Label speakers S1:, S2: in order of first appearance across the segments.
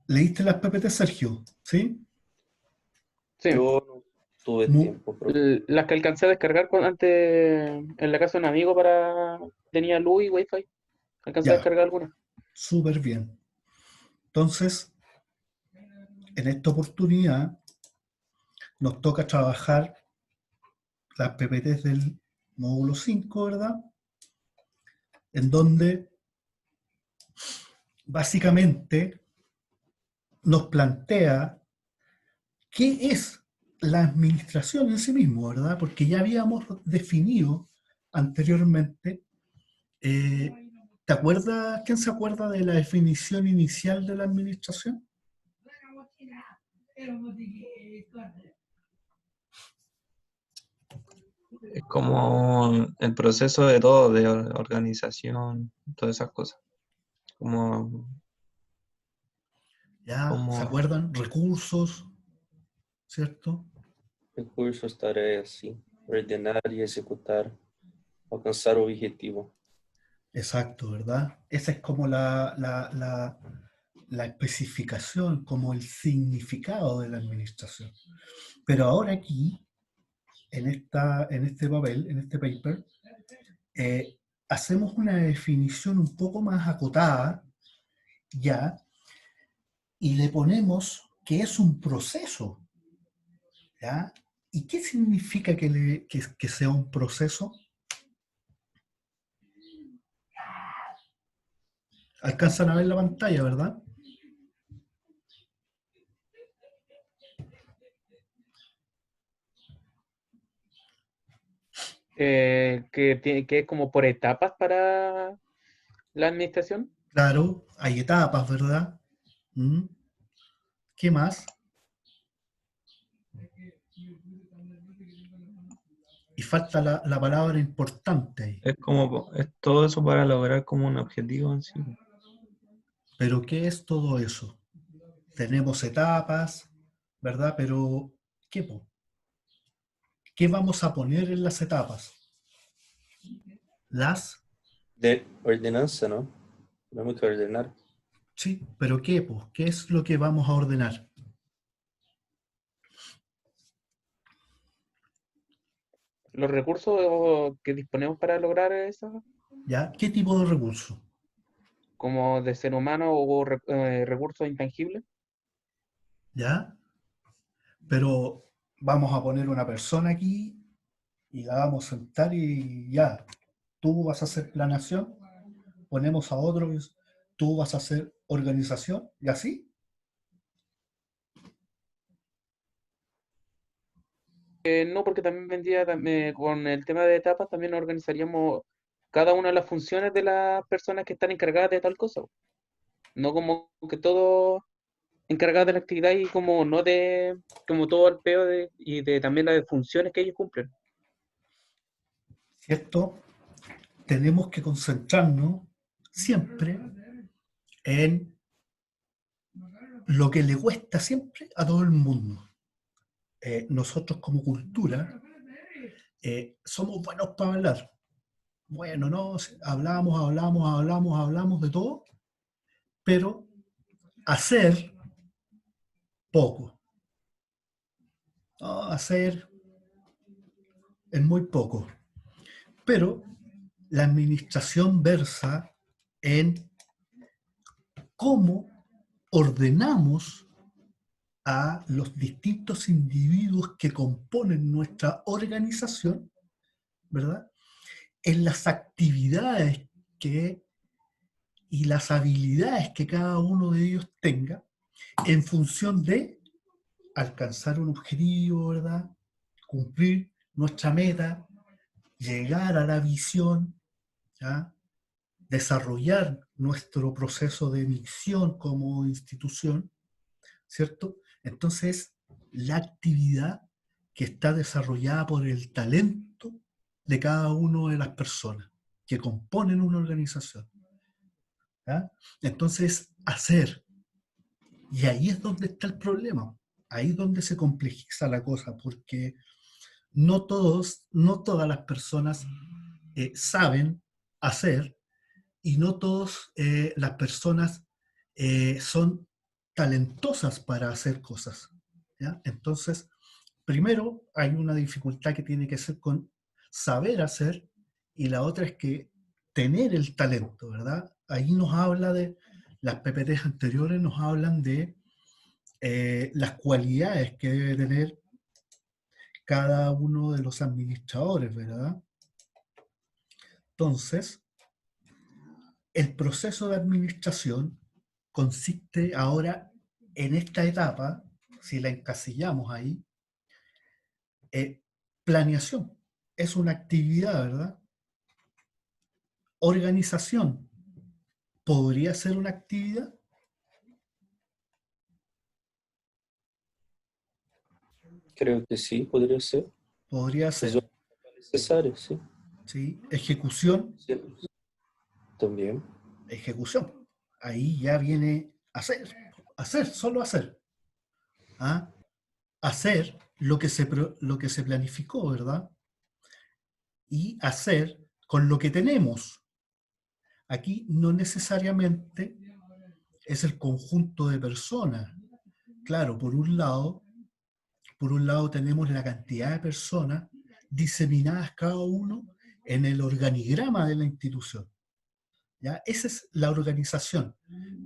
S1: ¿Leíste las PPT, Sergio? ¿Sí?
S2: Sí,
S3: Yo no tuve
S1: Mu-
S3: tiempo, profe.
S2: las que alcancé a descargar antes en la casa de un amigo para... Tenía luz y wifi. Alcancé a
S1: ya,
S2: descargar algunas.
S1: súper bien. Entonces, en esta oportunidad nos toca trabajar las PPTs del módulo 5, ¿verdad? En donde básicamente nos plantea qué es la administración en sí mismo, ¿verdad? Porque ya habíamos definido anteriormente, ¿te acuerdas? ¿Quién se acuerda de la definición inicial de la administración?
S4: Es como el proceso de todo, de organización, todas esas cosas. Como,
S1: ¿Ya? ¿Se
S4: como,
S1: acuerdan? Recursos, ¿cierto?
S3: Recursos, tareas, sí. Ordenar y ejecutar, alcanzar o objetivo.
S1: Exacto, ¿verdad? Esa es como la especificación, como el significado de la administración. Pero ahora aquí, en este papel, en este paper, eh, hacemos una definición un poco más acotada, ya, y le ponemos que es un proceso, ¿ya? ¿Y qué significa que sea un proceso? Alcanzan a ver la pantalla, ¿verdad?
S2: Que es como por etapas para la administración.
S1: Claro, hay etapas, ¿verdad? ¿Mm? ¿Qué más? Y falta la palabra importante ahí.
S4: es como, es todo eso para lograr como un objetivo en sí.
S1: Pero ¿qué es todo eso? Tenemos etapas, ¿verdad? Pero ¿qué, po? ¿Qué vamos a poner en las etapas? Las,
S3: De ordenanza, ¿no? Tenemos que ordenar.
S1: sí, pero ¿qué, po? ¿Qué es lo que vamos a ordenar?
S2: Los recursos que disponemos para lograr eso,
S1: ¿Ya? ¿Qué tipo de recurso?
S2: como de ser humano o recursos intangibles.
S1: ¿Ya? Pero vamos a poner una persona aquí y la vamos a sentar y ya, tú vas a hacer planeación, ponemos a otros, tú vas a hacer organización y así.
S2: No, porque también vendría con el tema de etapas, también organizaríamos cada una de las funciones de las personas que están encargadas de tal cosa. No como que todo encargadas de la actividad y como no de, como todo el peo y de también las funciones que ellos cumplen.
S1: ¿Cierto? Tenemos que concentrarnos siempre en lo que le cuesta siempre a todo el mundo. Nosotros como cultura somos buenos para hablar. Bueno, no, hablamos de todo, pero hacer poco. ¿No? Hacer es muy poco. Pero la administración versa en cómo ordenamos a los distintos individuos que componen nuestra organización, ¿verdad? En las actividades que, y las habilidades que cada uno de ellos tenga en función de alcanzar un objetivo, ¿verdad? Cumplir nuestra meta, llegar a la visión, ¿ya? Desarrollar nuestro proceso de misión como institución, ¿cierto? Entonces, la actividad que está desarrollada por el talento de cada una de las personas que componen una organización. ¿Ya? Entonces, hacer. Y ahí es donde está el problema. Ahí es donde se complejiza la cosa, porque no todas las personas saben hacer y no todas las personas son talentosas para hacer cosas, ¿ya? Entonces, primero hay una dificultad que tiene que ser con saber hacer y la otra es que tener el talento, ¿verdad? Ahí nos habla de, las PPTs anteriores nos hablan de las cualidades que debe tener cada uno de los administradores, ¿verdad? Entonces, el proceso de administración consiste ahora en esta etapa, si la encasillamos ahí, planeación. Es una actividad, ¿verdad? Organización. ¿Podría ser una actividad?
S3: Creo que sí, podría ser.
S1: Podría
S3: Es
S1: ser.
S3: necesario, sí.
S1: ¿Sí? Ejecución.
S3: Sí. También.
S1: Ejecución. Ahí ya viene hacer. Hacer, solo hacer. ¿Ah? Hacer lo que se planificó, ¿verdad? Y hacer con lo que tenemos. Aquí no necesariamente es el conjunto de personas. Claro, por un lado tenemos la cantidad de personas diseminadas cada uno en el organigrama de la institución. ¿Ya? Esa es la organización.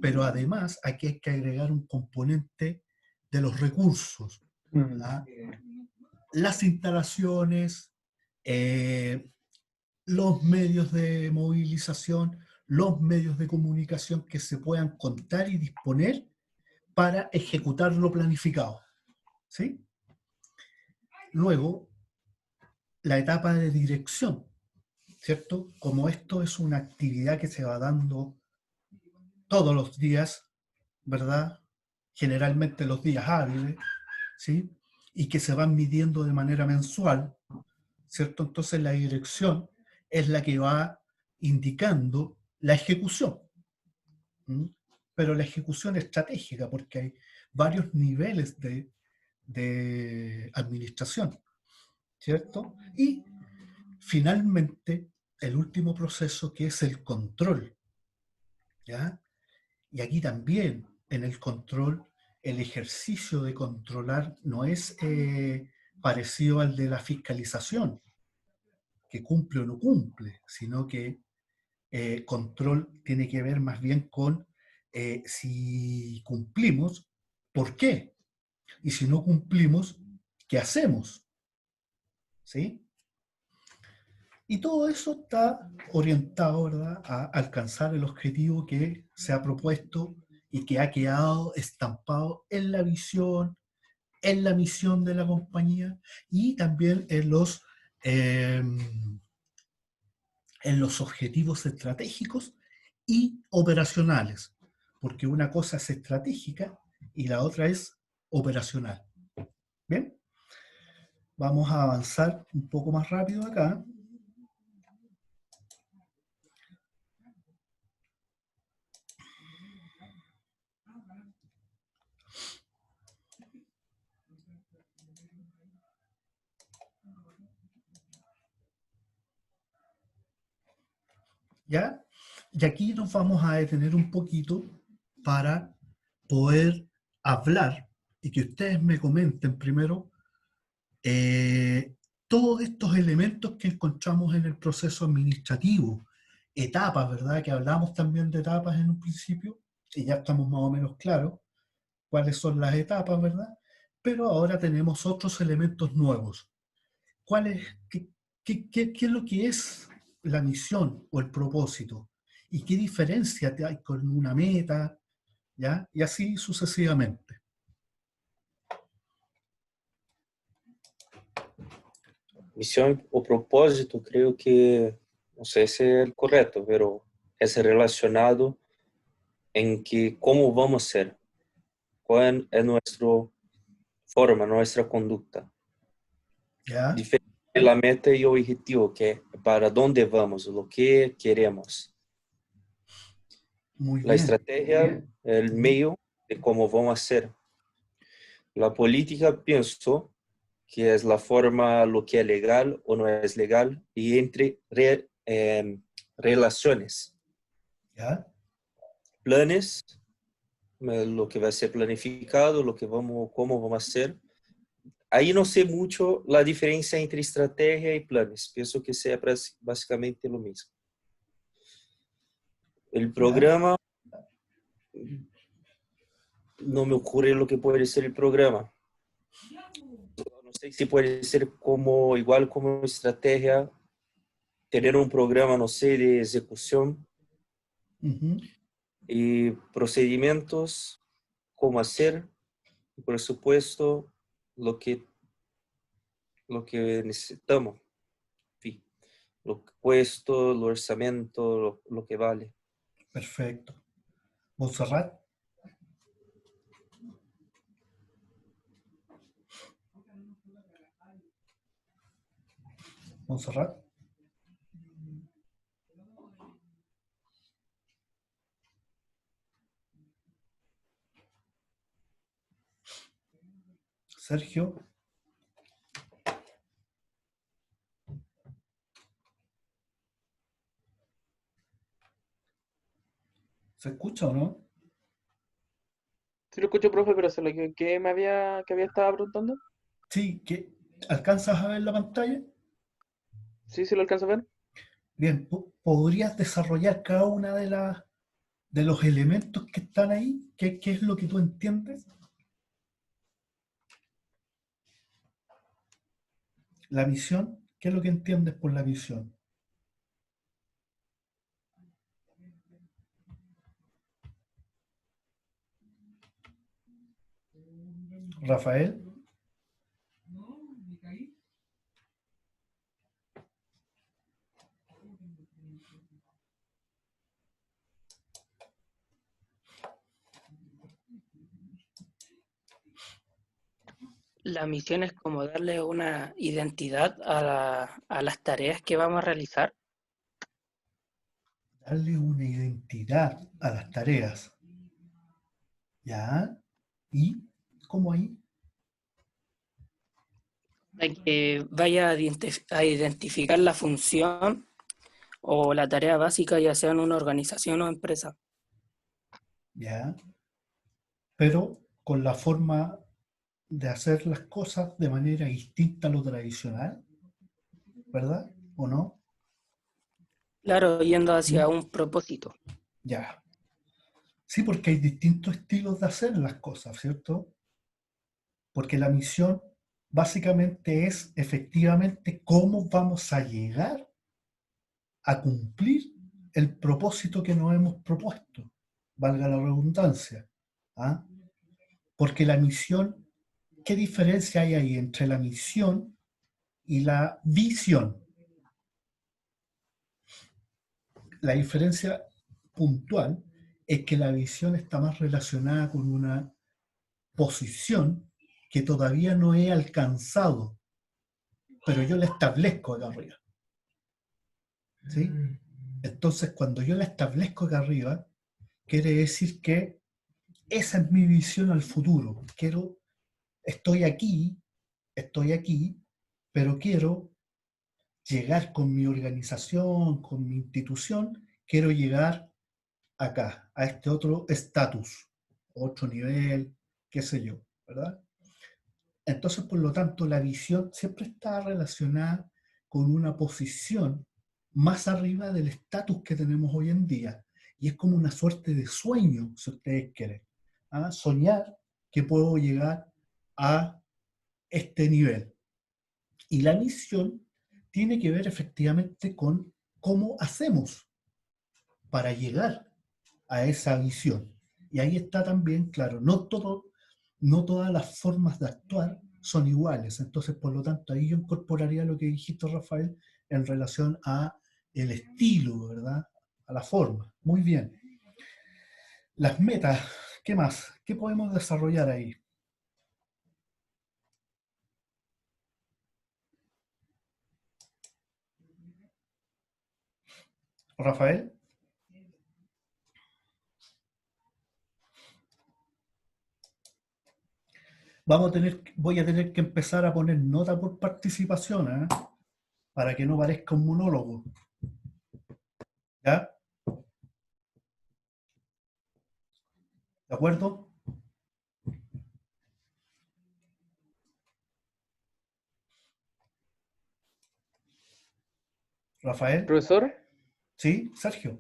S1: Pero además aquí hay que agregar un componente de los recursos. ¿Ya? Las instalaciones, los medios de movilización, los medios de comunicación que se puedan contar y disponer para ejecutar lo planificado. ¿Sí? Luego, la etapa de dirección, ¿cierto? Como esto es una actividad que se va dando todos los días, ¿verdad? Generalmente los días hábiles, ¿sí? Y que se van midiendo de manera mensual, ¿cierto? Entonces la dirección es la que va indicando la ejecución. ¿Mm? Pero la ejecución estratégica, porque hay varios niveles de administración, ¿cierto? Y finalmente, el último proceso que es el control, ¿ya? Y aquí también, en el control, el ejercicio de controlar no es parecido al de la fiscalización, que cumple o no cumple, sino que control tiene que ver más bien con si cumplimos, ¿por qué? Y si no cumplimos, ¿qué hacemos? ¿Sí? Y todo eso está orientado, ¿verdad?, a alcanzar el objetivo que se ha propuesto y que ha quedado estampado en la visión, en la misión de la compañía y también en los objetivos estratégicos y operacionales, porque una cosa es estratégica y la otra es operacional. Bien, vamos a avanzar un poco más rápido acá. ¿Ya? Y aquí nos vamos a detener un poquito para poder hablar y que ustedes me comenten primero todos estos elementos que encontramos en el proceso administrativo, etapas, ¿verdad? Que hablamos también de etapas en un principio, y ya estamos más o menos claros cuáles son las etapas, ¿verdad? Pero ahora tenemos otros elementos nuevos. ¿Qué es lo que es la misión o el propósito? ¿Y qué diferencia hay con una meta? ¿Ya? Y así sucesivamente.
S3: Misión o propósito, creo que, no sé si es el correcto, pero es relacionado en que cómo vamos a ser, cuál es nuestra forma, nuestra conducta.
S1: ¿Ya?
S3: Diferente de la meta y objetivo, que es para dónde vamos, lo que queremos.
S1: Muy
S3: La
S1: bien.
S3: estrategia, el medio de cómo vamos a ser. La política, pienso, que es la forma, lo que es legal o no es legal, y entre relaciones.
S1: ¿Ya?
S3: Planes lo que va a ser planificado, cómo vamos a hacer. Ahí no sé mucho la diferencia entre estrategia y planes. Pienso que sea básicamente lo mismo. El
S1: ¿Ya?
S3: programa, no me ocurre lo que puede ser el programa. No sé si puede ser igual como estrategia, tener un programa, no sé, de ejecución
S1: Ujú.
S3: y procedimientos, cómo hacer, y por supuesto, lo que, lo que necesitamos. En fin, lo que cuesta, el orçamento, lo que vale.
S1: Perfecto. Montserrat, Montserrat, Sergio, ¿se escucha o no?
S2: Sí lo escucho, profe, pero ¿qué había estado preguntando?
S1: Sí, ¿qué? ¿Alcanzas a ver la pantalla?
S2: Sí, sí lo alcanzo a ver.
S1: Bien, ¿podrías desarrollar cada una de los elementos que están ahí? ¿Qué es lo que tú entiendes? La visión, ¿qué es lo que entiendes por la visión? Rafael,
S5: La misión es como darle una identidad a las tareas que vamos a realizar.
S1: darle una identidad a las tareas. ¿Ya? ¿Y cómo ahí?
S5: Para que vaya a identificar la función o la tarea básica, ya sea en una organización o empresa.
S1: ¿Ya? Pero con la forma de hacer las cosas de manera distinta a lo tradicional, ¿verdad? ¿O no?
S5: Claro, yendo
S1: ¿Mm?
S5: hacia un propósito.
S1: Ya. Sí, porque hay distintos estilos de hacer las cosas, ¿cierto? Porque la misión básicamente es efectivamente cómo vamos a llegar a cumplir el propósito que nos hemos propuesto, valga la redundancia. ¿Ah? Porque la misión, ¿qué diferencia hay ahí entre la misión y la visión? La diferencia puntual es que la visión está más relacionada con una posición que todavía no he alcanzado, pero yo la establezco acá arriba. ¿Sí? Entonces, cuando yo la establezco acá arriba, quiere decir que esa es mi visión al futuro. Estoy aquí, pero quiero llegar con mi organización, con mi institución, quiero llegar acá, a este otro estatus, otro nivel, qué sé yo, ¿verdad? Entonces, por lo tanto, la visión siempre está relacionada con una posición más arriba del estatus que tenemos hoy en día. Y es como una suerte de sueño, si ustedes quieren. ¿Ah? Soñar que puedo llegar a este nivel. Y la misión tiene que ver efectivamente con cómo hacemos para llegar a esa visión. Y ahí está también, claro, no todas las formas de actuar son iguales. Entonces, por lo tanto, ahí yo incorporaría lo que dijiste, Rafael, en relación a el estilo, ¿verdad? A la forma. Muy bien. Las metas, ¿qué más? ¿Qué podemos desarrollar ahí? Rafael, voy a tener que empezar a poner nota por participación, ¿eh? Para que no parezca un monólogo. ¿Ya? ¿De acuerdo? Rafael,
S2: Profesor,
S1: ¿sí? Sergio.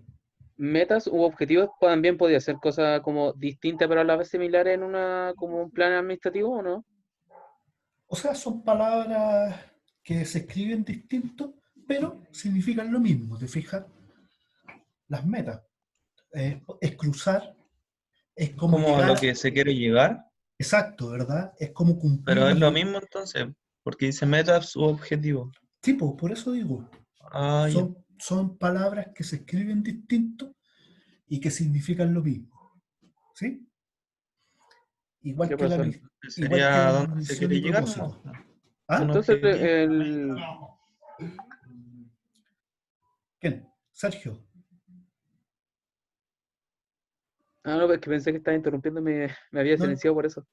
S2: metas u objetivos también podía ser cosas como distintas pero a la vez similares en como un plan administrativo, ¿o no?
S1: O sea, son palabras que se escriben distinto, pero significan lo mismo, ¿te fijas? Las metas. Es cruzar, es
S4: Es
S1: como
S4: como a
S1: llegar,
S4: lo que se quiere llegar,
S1: exacto, ¿verdad? Es como cumplir
S4: pero es
S1: los...
S4: lo mismo entonces, porque dice metas u objetivo.
S1: Tipo, por eso digo,
S4: Ah, ya.
S1: son palabras que se escriben distinto y que significan lo mismo, ¿sí? Igual
S2: Ya,
S1: que la,
S2: profesor.
S1: igual
S4: Sería
S1: que
S4: a
S1: la
S4: dónde se
S1: misión y
S4: quiere llegar, ¿no?
S1: propósito. ¿Ah?
S4: Un
S2: Entonces,
S4: objetivo.
S1: ¿Quién? Sergio.
S2: No, es que pensé que estaba interrumpiendo, me había
S1: No,
S2: silenciado por eso.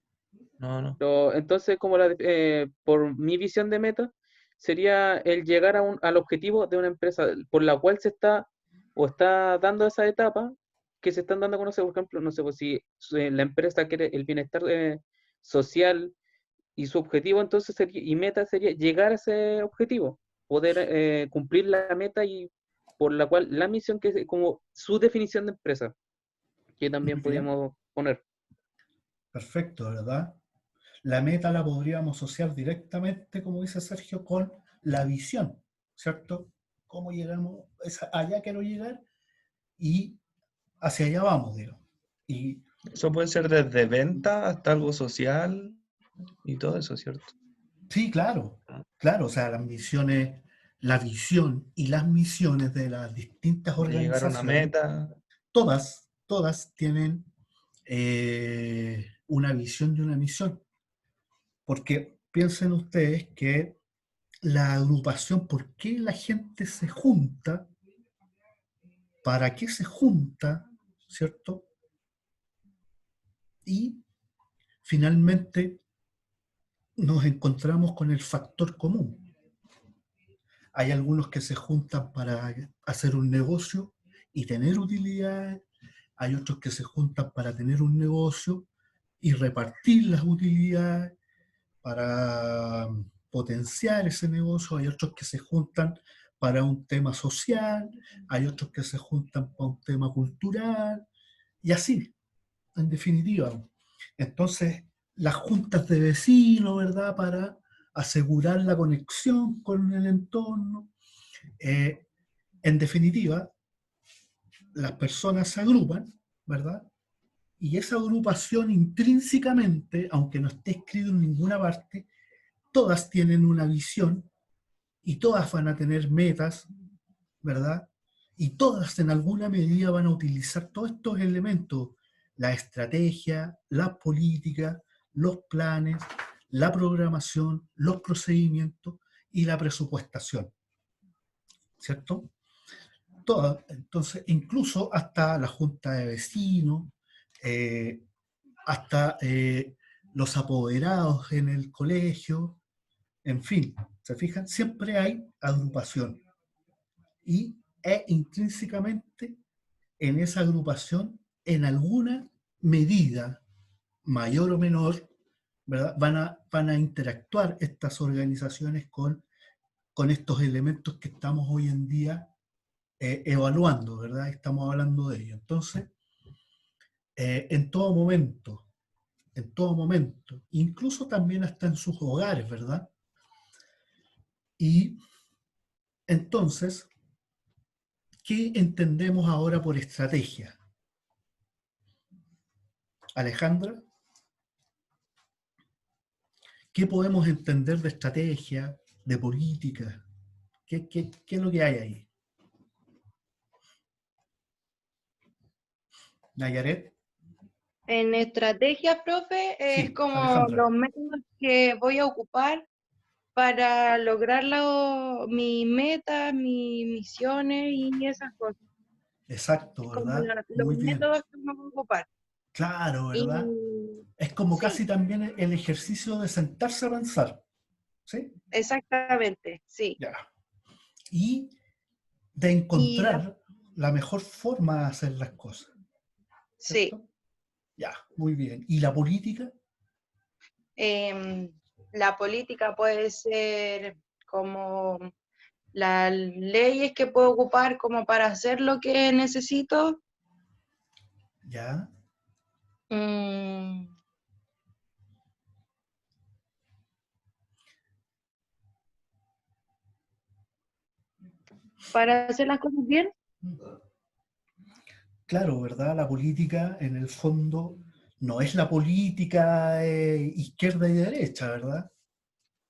S4: No, no.
S2: Pero entonces, por mi visión de meta, sería el llegar al objetivo de una empresa por la cual se está o está dando esa etapa que se están dando a conocer. Por ejemplo, no sé, pues si la empresa quiere el bienestar social y su objetivo entonces y meta sería llegar a ese objetivo, poder cumplir la meta y por la cual la misión que es como su definición de empresa, que también
S1: muy bien.
S2: podríamos poner.
S1: Perfecto, ¿verdad? La meta la podríamos asociar directamente, como dice Sergio, con la visión, ¿cierto? ¿Cómo llegamos? Allá quiero llegar y hacia allá vamos, digamos. Y
S4: Eso puede ser desde venta hasta algo social y todo eso, ¿cierto?
S1: sí, claro, claro, o sea, las misiones, la visión y las misiones de las distintas
S4: De llegar a una
S1: organizaciones,
S4: meta.
S1: todas tienen una visión y una misión. Porque piensen ustedes que la agrupación, ¿por qué la gente se junta? ¿Para qué se junta? ¿Cierto? Y finalmente nos encontramos con el factor común. Hay algunos que se juntan para hacer un negocio y tener utilidades, hay otros que se juntan para tener un negocio y repartir las utilidades, para potenciar ese negocio, hay otros que se juntan para un tema social, hay otros que se juntan para un tema cultural, y así, en definitiva. Entonces, las juntas de vecinos, ¿verdad? Para asegurar la conexión con el entorno. Eh, en definitiva, las personas se agrupan, ¿verdad? Y esa agrupación intrínsecamente, aunque no esté escrito en ninguna parte, todas tienen una visión y todas van a tener metas, ¿verdad? Y todas en alguna medida van a utilizar todos estos elementos, la estrategia, la política, los planes, la programación, los procedimientos y la presupuestación, ¿cierto? Todas, entonces, incluso hasta la junta de vecinos, eh, hasta los apoderados en el colegio, en fin, ¿se fijan? Siempre hay agrupación y intrínsecamente en esa agrupación, en alguna medida, mayor o menor, ¿verdad? Van a interactuar estas organizaciones con estos elementos que estamos hoy en día evaluando, ¿verdad? Estamos hablando de ello. Entonces, en todo momento, incluso también hasta en sus hogares, ¿verdad? Y entonces, ¿qué entendemos ahora por estrategia? Alejandra, ¿qué podemos entender de estrategia, de política? ¿Qué es lo que hay ahí? Nayaret,
S6: En estrategia, profe, es
S1: sí,
S6: como
S1: Alejandra.
S6: los métodos que voy a ocupar para lograr mis metas, mis misiones y esas cosas.
S1: Exacto,
S6: Es como
S1: ¿verdad?
S6: los
S1: Muy bien.
S6: métodos que me voy a ocupar.
S1: Claro, ¿verdad?
S6: Y
S1: Es como
S6: sí,
S1: casi también el ejercicio de sentarse a pensar, ¿sí?
S6: exactamente, sí.
S1: Ya. Y de
S6: Y
S1: encontrar la mejor forma de hacer las cosas,
S6: sí,
S1: ¿cierto? Ya, muy bien. ¿Y la política?
S6: La política puede ser como las leyes que puedo ocupar como para hacer lo que necesito.
S1: Ya.
S6: Mm, para hacer las cosas bien.
S1: Claro, ¿verdad? La política, en el fondo, no es la política izquierda y derecha, ¿verdad?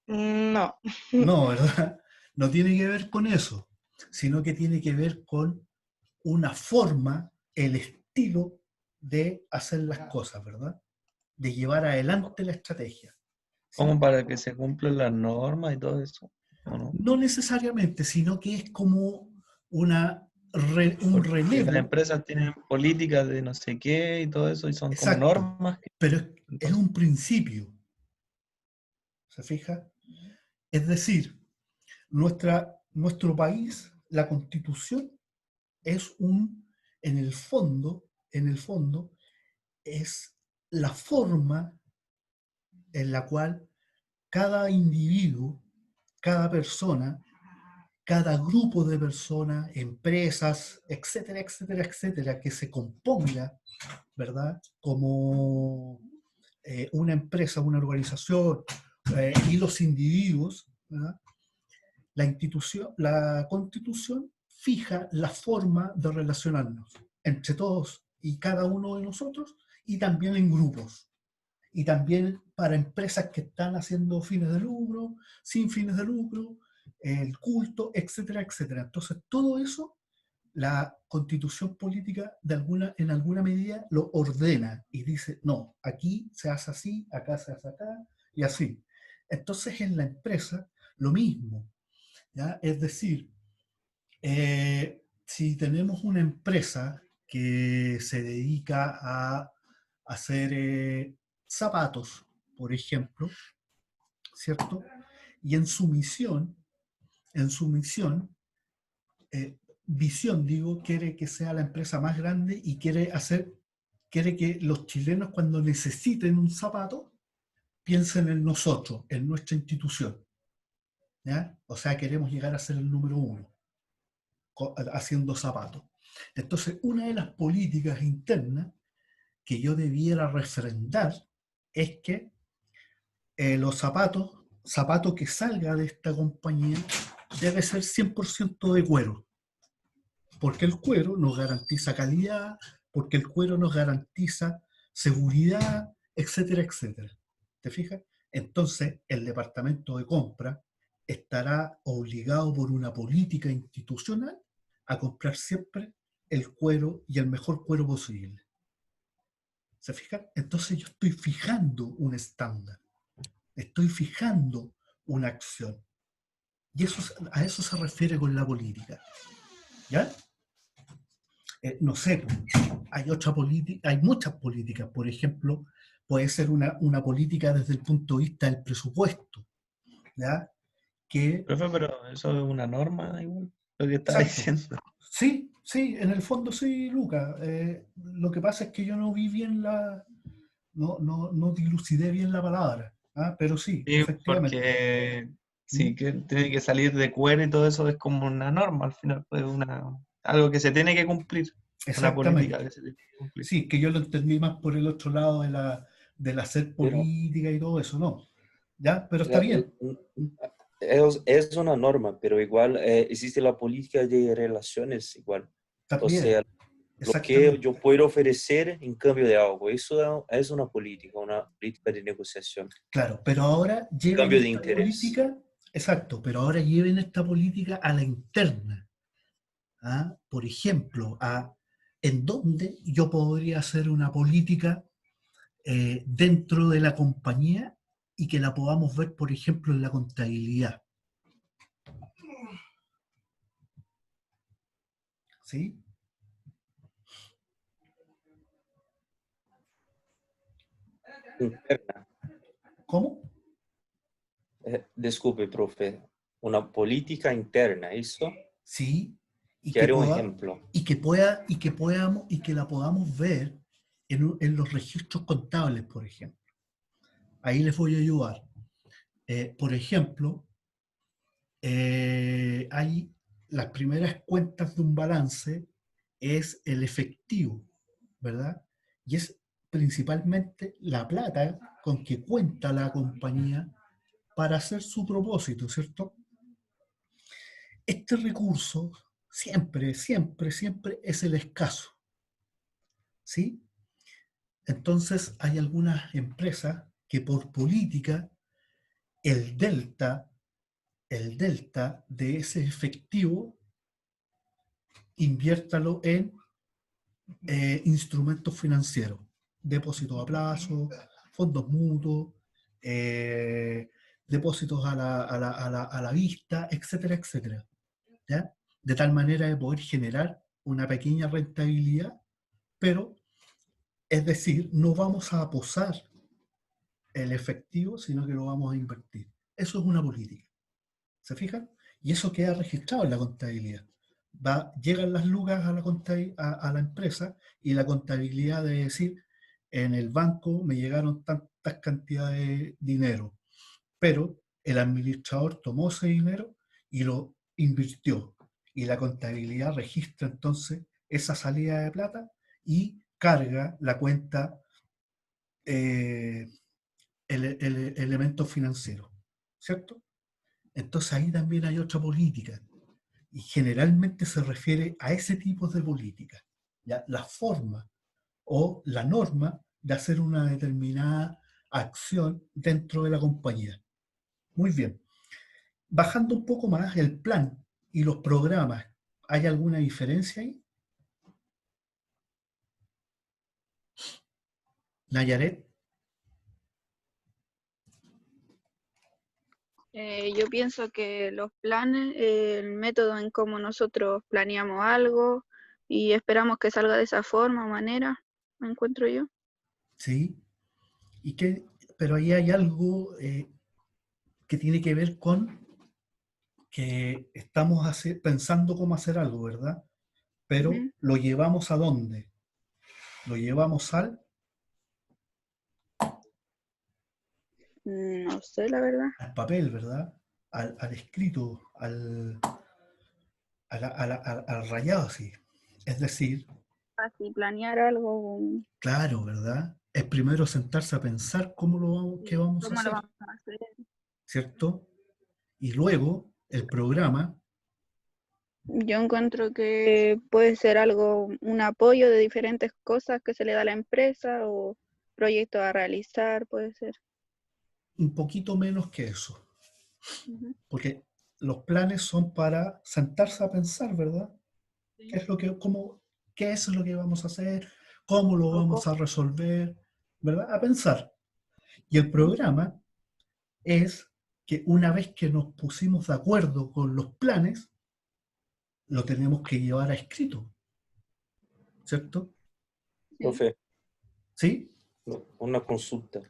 S6: No.
S1: No, ¿verdad? No tiene que ver con eso, sino que tiene que ver con una forma, el estilo de hacer las cosas, ¿verdad? De llevar adelante la estrategia.
S4: Como
S1: ¿Sí?
S4: para que se cumplan las normas y todo eso, ¿o no?
S1: No necesariamente, sino que es como un
S4: Porque las
S1: relevo,
S4: empresas tienen políticas de no sé qué y todo eso, y son como
S1: exacto,
S4: normas.
S1: pero es
S4: Entonces,
S1: un principio, ¿se fija? Es decir, nuestro país, la constitución, es en el fondo, es la forma en la cual cada individuo, cada persona, cada grupo de personas, empresas, etcétera, etcétera, etcétera, que se componga, ¿verdad? Como una empresa, una organización y los individuos, ¿verdad? La constitución fija la forma de relacionarnos entre todos y cada uno de nosotros y también en grupos. Y también para empresas que están haciendo fines de lucro, sin fines de lucro, el culto, etcétera, etcétera. Entonces, todo eso, la constitución política en alguna medida lo ordena y dice, no, aquí se hace así, acá se hace acá, y así. Entonces, en la empresa, lo mismo. ¿Ya? Es decir, si tenemos una empresa que se dedica a hacer zapatos, por ejemplo, ¿cierto? Y en su misión, visión, digo, quiere que sea la empresa más grande y quiere que los chilenos cuando necesiten un zapato, piensen en nosotros, en nuestra institución, ¿ya? O sea, queremos llegar a ser el número uno haciendo zapatos. Entonces, una de las políticas internas que yo debiera refrendar es que los zapatos que salga de esta compañía debe ser 100% de cuero, porque el cuero nos garantiza calidad, porque el cuero nos garantiza seguridad, etcétera, etcétera. ¿Te fijas? Entonces, el departamento de compra estará obligado por una política institucional a comprar siempre el cuero y el mejor cuero posible. ¿Se fijan? Entonces yo estoy fijando un estándar, estoy fijando una acción. Y a eso se refiere con la política. ¿Ya? No sé, hay muchas políticas. Por ejemplo, puede ser una política desde el punto de vista del presupuesto. ¿Ya? Que,
S4: profe, pero eso es una norma igual, lo que está
S1: exacto.
S4: diciendo.
S1: Sí, sí, en el fondo sí, Luca. Lo que pasa es que yo no vi bien no dilucidé bien la palabra. ¿Ah? Pero sí,
S4: Sí,
S1: efectivamente.
S4: porque
S1: ¿Mm?
S4: sí que tiene que salir de cuero y todo eso es como una norma, al final, pues algo que se tiene que cumplir, una política
S1: Exactamente.
S4: que se tiene que cumplir.
S1: Sí, que yo lo entendí más por el otro lado del hacer
S3: Pero
S1: política y todo eso, ¿no? ¿Ya? Pero está
S3: la-
S1: bien.
S3: es una norma, pero igual existe la política de relaciones igual.
S1: También,
S3: Entonces, lo que yo
S1: exactamente.
S3: puedo ofrecer en cambio de algo, eso es una política de negociación,
S1: Claro, pero ahora lleven
S3: cambio de
S1: esta
S3: interés.
S1: política, exacto, pero ahora lleven esta política a la interna. ¿Ah? Por ejemplo, en dónde yo podría hacer una política dentro de la compañía y que la podamos ver, por ejemplo, en la contabilidad. ¿Sí?
S3: Interna.
S1: ¿Cómo?
S3: Disculpe, profe, una política interna, ¿eso?
S1: Sí, y que
S3: Quiero un
S1: pueda,
S3: ejemplo.
S1: y que la podamos ver en los registros contables, por ejemplo. Ahí les voy a ayudar. Por ejemplo, hay las primeras cuentas de un balance, es el efectivo, ¿verdad? Y es principalmente la plata con que cuenta la compañía para hacer su propósito, ¿cierto? Este recurso siempre, siempre, siempre es el escaso, ¿sí? Entonces hay algunas empresas que por política el delta de ese efectivo inviértalo en instrumentos financieros, depósitos a plazo, fondos mutuos, depósitos a la vista, etcétera, etcétera. ¿Ya? De tal manera de poder generar una pequeña rentabilidad, pero, es decir, no vamos a posar el efectivo, sino que lo vamos a invertir. Eso es una política. ¿Se fijan? Y eso queda registrado en la contabilidad. Llegan las lucas a la empresa y la contabilidad de decir, en el banco me llegaron tantas cantidades de dinero, pero el administrador tomó ese dinero y lo invirtió. Y la contabilidad registra entonces esa salida de plata y carga la cuenta elementos financieros, ¿cierto? Entonces ahí también hay otra política y generalmente se refiere a ese tipo de política, ¿ya? La forma o la norma de hacer una determinada acción dentro de la compañía. Muy bien. Bajando un poco más, el plan y los programas, ¿hay alguna diferencia ahí? Nayaret.
S7: Yo pienso que los planes, el método en cómo nosotros planeamos algo y esperamos que salga de esa forma o manera, me encuentro yo.
S1: Sí. Pero ahí hay algo que tiene que ver con que estamos pensando cómo hacer algo, ¿verdad? Pero
S7: Ujú.
S1: ¿lo llevamos a dónde? Lo llevamos
S7: No sé, la verdad.
S1: al papel, ¿verdad? Al escrito, al rayado, sí. Es decir,
S7: Así planear algo,
S1: claro, ¿verdad? Es primero sentarse a pensar qué vamos a
S7: cómo lo
S1: hacer,
S7: vamos a hacer.
S1: ¿cierto? Y luego el programa,
S7: Yo encuentro que puede ser algo, un apoyo de diferentes cosas que se le da a la empresa o proyectos a realizar, puede ser.
S1: un poquito menos que eso,
S7: Ujú.
S1: porque los planes son para sentarse a pensar, ¿verdad?
S7: Sí.
S1: ¿Qué es lo que vamos a hacer? ¿Cómo lo
S7: O
S1: vamos a resolver? ¿Verdad? A pensar. Y el programa es que una vez que nos pusimos de acuerdo con los planes, lo tenemos que llevar a escrito, ¿cierto?
S7: sí.
S3: Profe,
S1: ¿Sí?
S3: una consulta.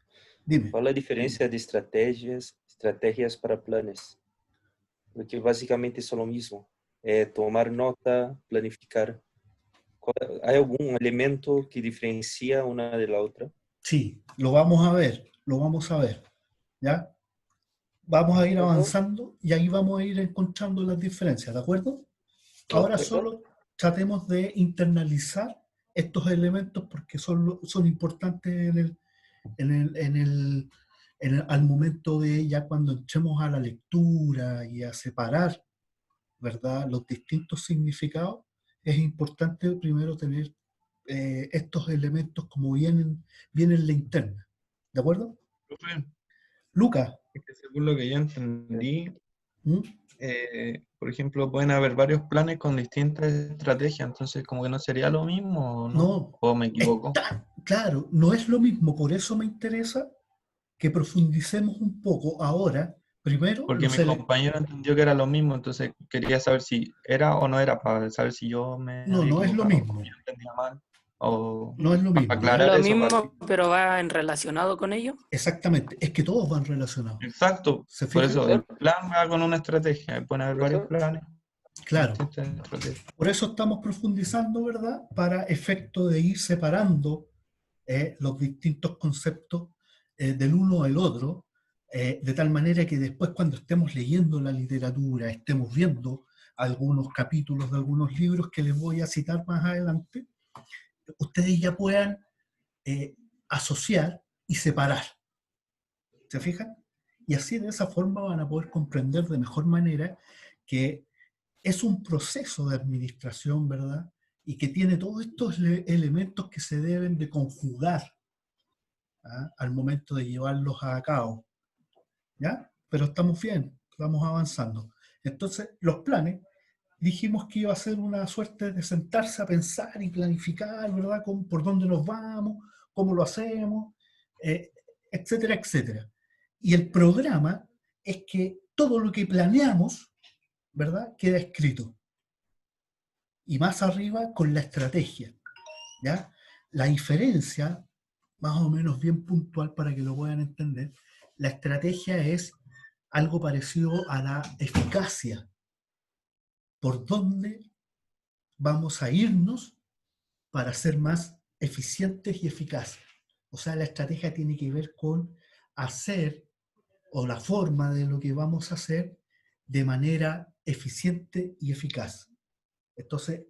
S1: Dime.
S3: ¿Cuál es la diferencia de estrategias para planes? Porque básicamente son lo mismo. Tomar nota, planificar. ¿Hay algún elemento que diferencia una de la otra?
S1: Sí, lo vamos a ver, ¿ya? Vamos a ir
S3: Ujú.
S1: avanzando y ahí vamos a ir encontrando las diferencias, ¿de acuerdo? Ahora
S3: Ok.
S1: solo tratemos de internalizar estos elementos porque son importantes al momento de ya cuando entremos a la lectura y a separar, ¿verdad?, los distintos significados, es importante primero tener estos elementos como vienen en la interna. ¿De acuerdo?
S4: Profe,
S1: Lucas,
S4: es que según lo que yo entendí,
S1: ¿Mm?
S4: por ejemplo, pueden haber varios planes con distintas estrategias, entonces como que no sería lo mismo, ¿no?
S1: No,
S4: ¿O me equivoco?
S1: claro, no es lo mismo, por eso me interesa que profundicemos un poco ahora. Primero,
S4: Porque mi compañero entendió que era lo mismo, entonces quería saber si era o no era, para saber si yo me
S1: no,
S4: había
S1: no es lo
S4: equivocado, o
S1: mismo,
S4: yo entendía mal, o
S1: no es lo
S5: No
S1: mismo,
S5: es
S1: ¿ya?
S4: aclarar
S5: lo
S4: eso para
S5: mismo,
S4: ti.
S5: pero va en relacionado con ello.
S1: Exactamente, es que todos van relacionados.
S4: Exacto,
S1: ¿Se
S4: por
S1: fijan?
S4: eso
S3: Profesor,
S4: el plan va con una estrategia, pueden haber varios
S3: profesor,
S4: planes con
S1: Claro.
S4: distintas estrategias.
S1: Por eso estamos profundizando, ¿verdad? Para efecto de ir separando los distintos conceptos del uno al otro, de tal manera que después cuando estemos leyendo la literatura, estemos viendo algunos capítulos de algunos libros que les voy a citar más adelante, ustedes ya puedan asociar y separar. ¿Se fijan? Y así de esa forma van a poder comprender de mejor manera que es un proceso de administración, ¿verdad? Y que tiene todos estos elementos que se deben de conjugar, ¿ah?, al momento de llevarlos a cabo. ¿Ya? Pero estamos bien, vamos avanzando. Entonces, los planes, dijimos que iba a ser una suerte de sentarse a pensar y planificar, ¿verdad? Por dónde nos vamos, cómo lo hacemos, etcétera, etcétera. Y el programa es que todo lo que planeamos, ¿verdad?, queda escrito. Y más arriba con la estrategia, ¿ya? La diferencia, más o menos bien puntual para que lo puedan entender, la estrategia es algo parecido a la eficacia. ¿Por dónde vamos a irnos para ser más eficientes y eficaces? O sea, la estrategia tiene que ver con hacer, o la forma de lo que vamos a hacer, de manera eficiente y eficaz. Entonces,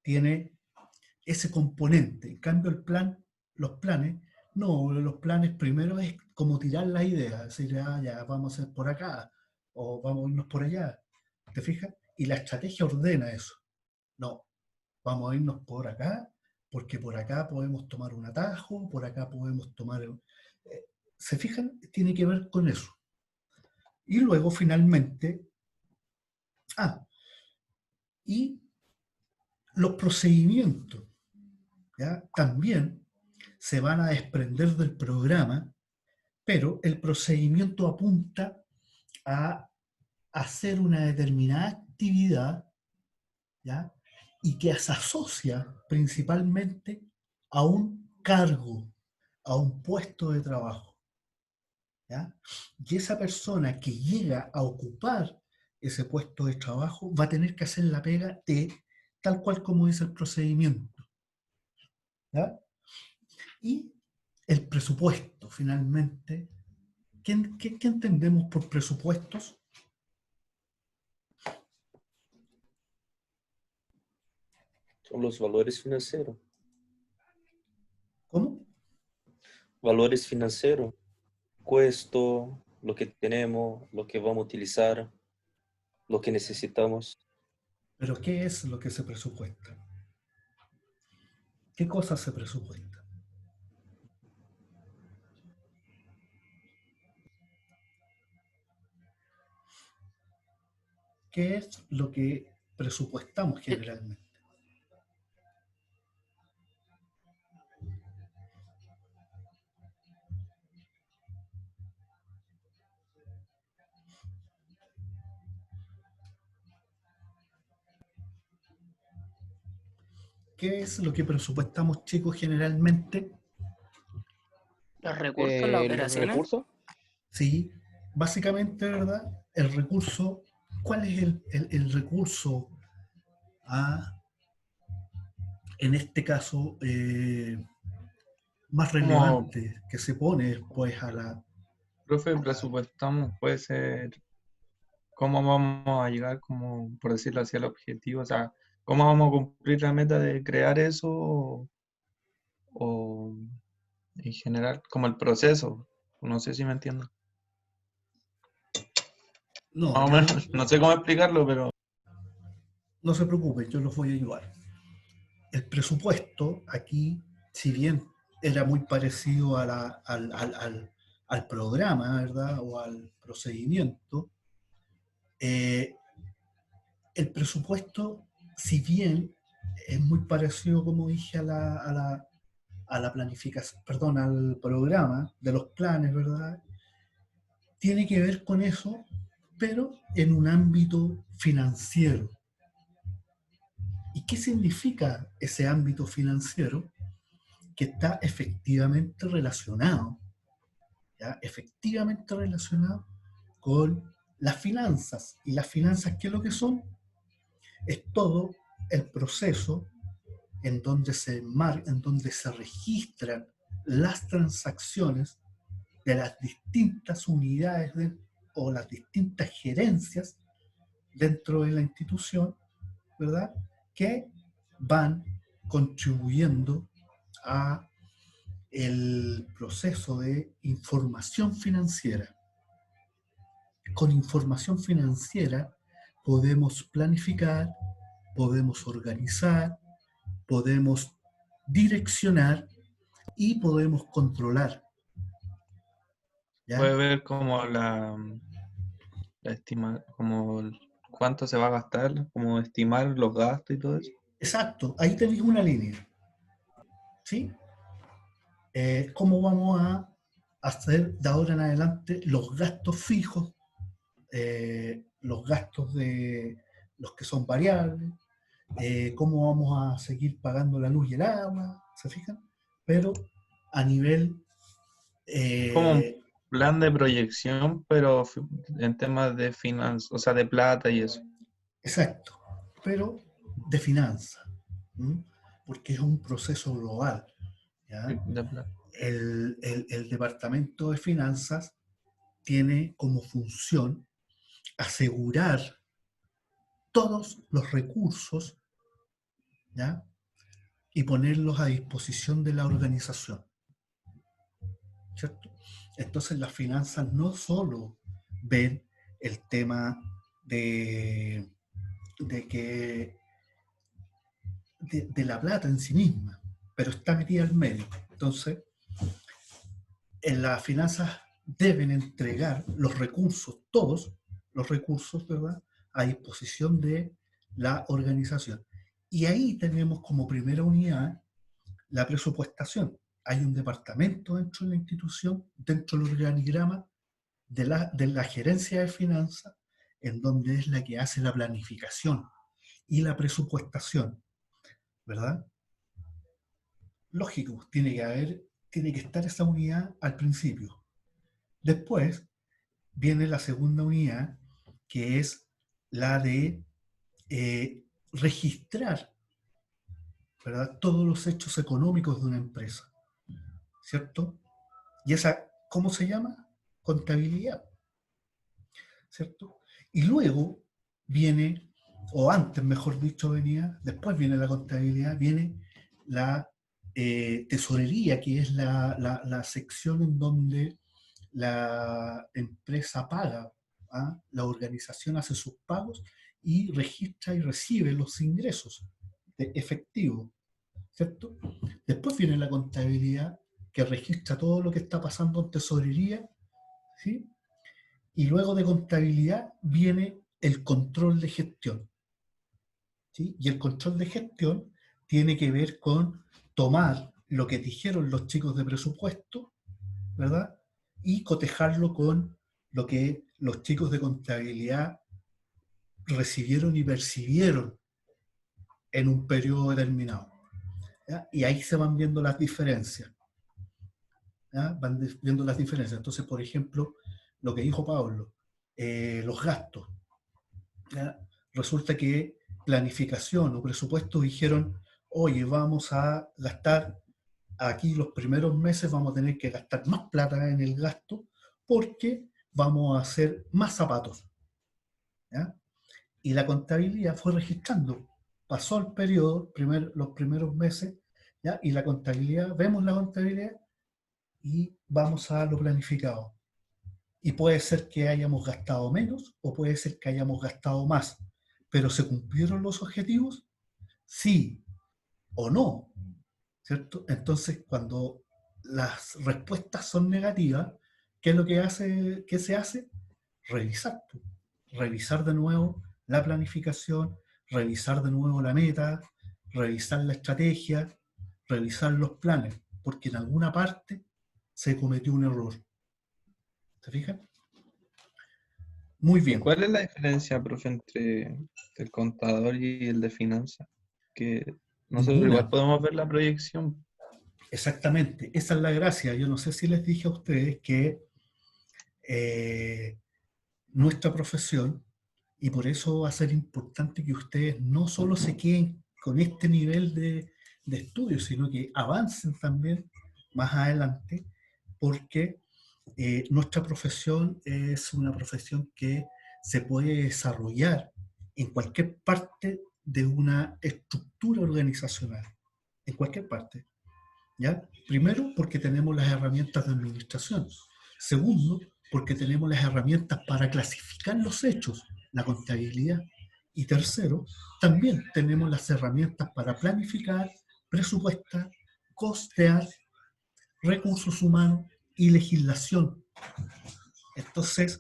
S1: tiene ese componente. En cambio, el plan, los planes, no, los planes primero es como tirar las ideas, decir, ya vamos a hacer por acá, o vamos a irnos por allá. ¿Te fijas? Y la estrategia ordena eso. No, vamos a irnos por acá, porque por acá podemos tomar un atajo, por acá podemos tomar... ¿Se fijan? Tiene que ver con eso. Y luego, finalmente, y los procedimientos, ¿ya?, también se van a desprender del programa, pero el procedimiento apunta a hacer una determinada actividad, ¿ya?, y que se asocia principalmente a un cargo, a un puesto de trabajo, ¿ya? Y esa persona que llega a ocupar ese puesto de trabajo va a tener que hacer la pega de tal cual como dice el procedimiento, ¿ya? Y el presupuesto, finalmente. ¿Qué entendemos por presupuestos?
S3: Son los valores financieros.
S1: ¿Cómo?
S3: Valores financieros. Cuesto, lo que tenemos, lo que vamos a utilizar, lo que necesitamos.
S1: ¿Pero qué es lo que se presupuesta? ¿Qué cosas se presupuestan? ¿Qué es lo que presupuestamos generalmente? ¿Qué es lo que presupuestamos, chicos, generalmente?
S5: Los recursos, las
S2: Los
S5: operaciones.
S2: recursos.
S1: Sí, básicamente, ¿verdad? El recurso, ¿cuál es el recurso en este caso más
S4: Como,
S1: relevante que se pone después a la...
S4: profe, presupuestamos, puede ser cómo vamos a llegar, como por decirlo así, al objetivo, o sea, cómo vamos a cumplir la meta de crear eso o en general, como el proceso, no sé si me entiendo.
S1: No,
S4: Más o
S1: yo
S4: menos, no sé cómo explicarlo, pero
S1: no se preocupen, yo los voy a ayudar. El presupuesto aquí, si bien era muy parecido al programa, ¿verdad?, o al procedimiento, el presupuesto, si bien es muy parecido, como dije, a la planificación, perdón, al programa de los planes, ¿verdad?, tiene que ver con eso, pero en un ámbito financiero. ¿Y qué significa ese ámbito financiero? Que está efectivamente relacionado, ¿ya?, efectivamente relacionado con las finanzas. ¿Y las finanzas qué es lo que son? Es todo el proceso en donde se registran las transacciones de las distintas unidades o las distintas gerencias dentro de la institución, ¿verdad? Que van contribuyendo a el proceso de información financiera. Con información financiera podemos planificar, podemos organizar, podemos direccionar y podemos controlar. ¿Ya?
S4: Puede ver como la estima, como cuánto se va a gastar, como estimar los gastos y todo eso.
S1: Exacto, ahí tenéis una línea. ¿Sí? ¿Cómo vamos a hacer de ahora en adelante los gastos fijos, los gastos de los que son variables, cómo vamos a seguir pagando la luz y el agua, ¿se fijan? Pero a nivel...
S4: Como un plan de proyección, pero en temas de finanzas, o sea, de plata y eso.
S1: Exacto, pero de finanzas, ¿m? Porque es un proceso global. ¿Ya?
S4: De plata.
S1: El Departamento de Finanzas tiene como función asegurar todos los recursos, ¿ya? Y ponerlos a disposición de la organización, ¿cierto? Entonces las finanzas no solo ven el tema de que de la plata en sí misma, pero está metida al medio. Entonces, en las finanzas deben entregar los recursos, todos los recursos, ¿verdad?, a disposición de la organización. Y ahí tenemos como primera unidad la presupuestación. Hay un departamento dentro de la institución, dentro del organigrama de la gerencia de finanzas, en donde es la que hace la planificación y la presupuestación, ¿verdad? Lógico, tiene que estar esa unidad al principio. Después viene la segunda unidad, que es la de registrar, ¿verdad?, todos los hechos económicos de una empresa, ¿cierto? Y esa, ¿cómo se llama? Contabilidad, ¿cierto? Y luego viene, o antes mejor dicho venía, después viene la contabilidad, viene la tesorería, que es la sección en donde la empresa paga, ¿ah? La organización hace sus pagos y registra y recibe los ingresos de efectivo, ¿cierto? Después viene la contabilidad, que registra todo lo que está pasando en tesorería, ¿sí? Y luego de contabilidad viene el control de gestión, ¿sí? Y el control de gestión tiene que ver con tomar lo que dijeron los chicos de presupuesto, ¿verdad?, y cotejarlo con lo que los chicos de contabilidad recibieron y percibieron en un periodo determinado, ¿ya? Y ahí se van viendo las diferencias, ¿ya? Van viendo las diferencias. Entonces, por ejemplo, lo que dijo Pablo, los gastos, ¿ya? Resulta que planificación o presupuesto dijeron, oye, vamos a gastar aquí los primeros meses, vamos a tener que gastar más plata en el gasto porque vamos a hacer más zapatos, ¿ya? Y la contabilidad fue registrando. Pasó el periodo, los primeros meses, ¿ya? Y la contabilidad, vemos la contabilidad y vamos a lo planificado. Y puede ser que hayamos gastado menos o puede ser que hayamos gastado más. ¿Pero se cumplieron los objetivos? Sí o no, ¿cierto? Entonces, cuando las respuestas son negativas, ¿qué es lo que se hace? Revisar. Revisar de nuevo la planificación, revisar de nuevo la meta, revisar la estrategia, revisar los planes, porque en alguna parte se cometió un error. ¿Se fijan? Muy
S4: ¿Y
S1: bien.
S4: cuál es la diferencia, profe, entre el contador y el de finanzas? Que nosotros
S1: Ninguna.
S4: igual podemos ver la proyección.
S1: Exactamente, esa es la gracia. Yo no sé si les dije a ustedes que nuestra profesión, y por eso va a ser importante que ustedes no solo se queden con este nivel de estudio, sino que avancen también más adelante, porque nuestra profesión es una profesión que se puede desarrollar en cualquier parte de una estructura organizacional, en cualquier parte. ¿Ya? Primero, porque tenemos las herramientas de administración. Segundo, porque tenemos las herramientas para clasificar los hechos, la contabilidad. Y tercero, también tenemos las herramientas para planificar, presupuestar, costear, recursos humanos y legislación. Entonces,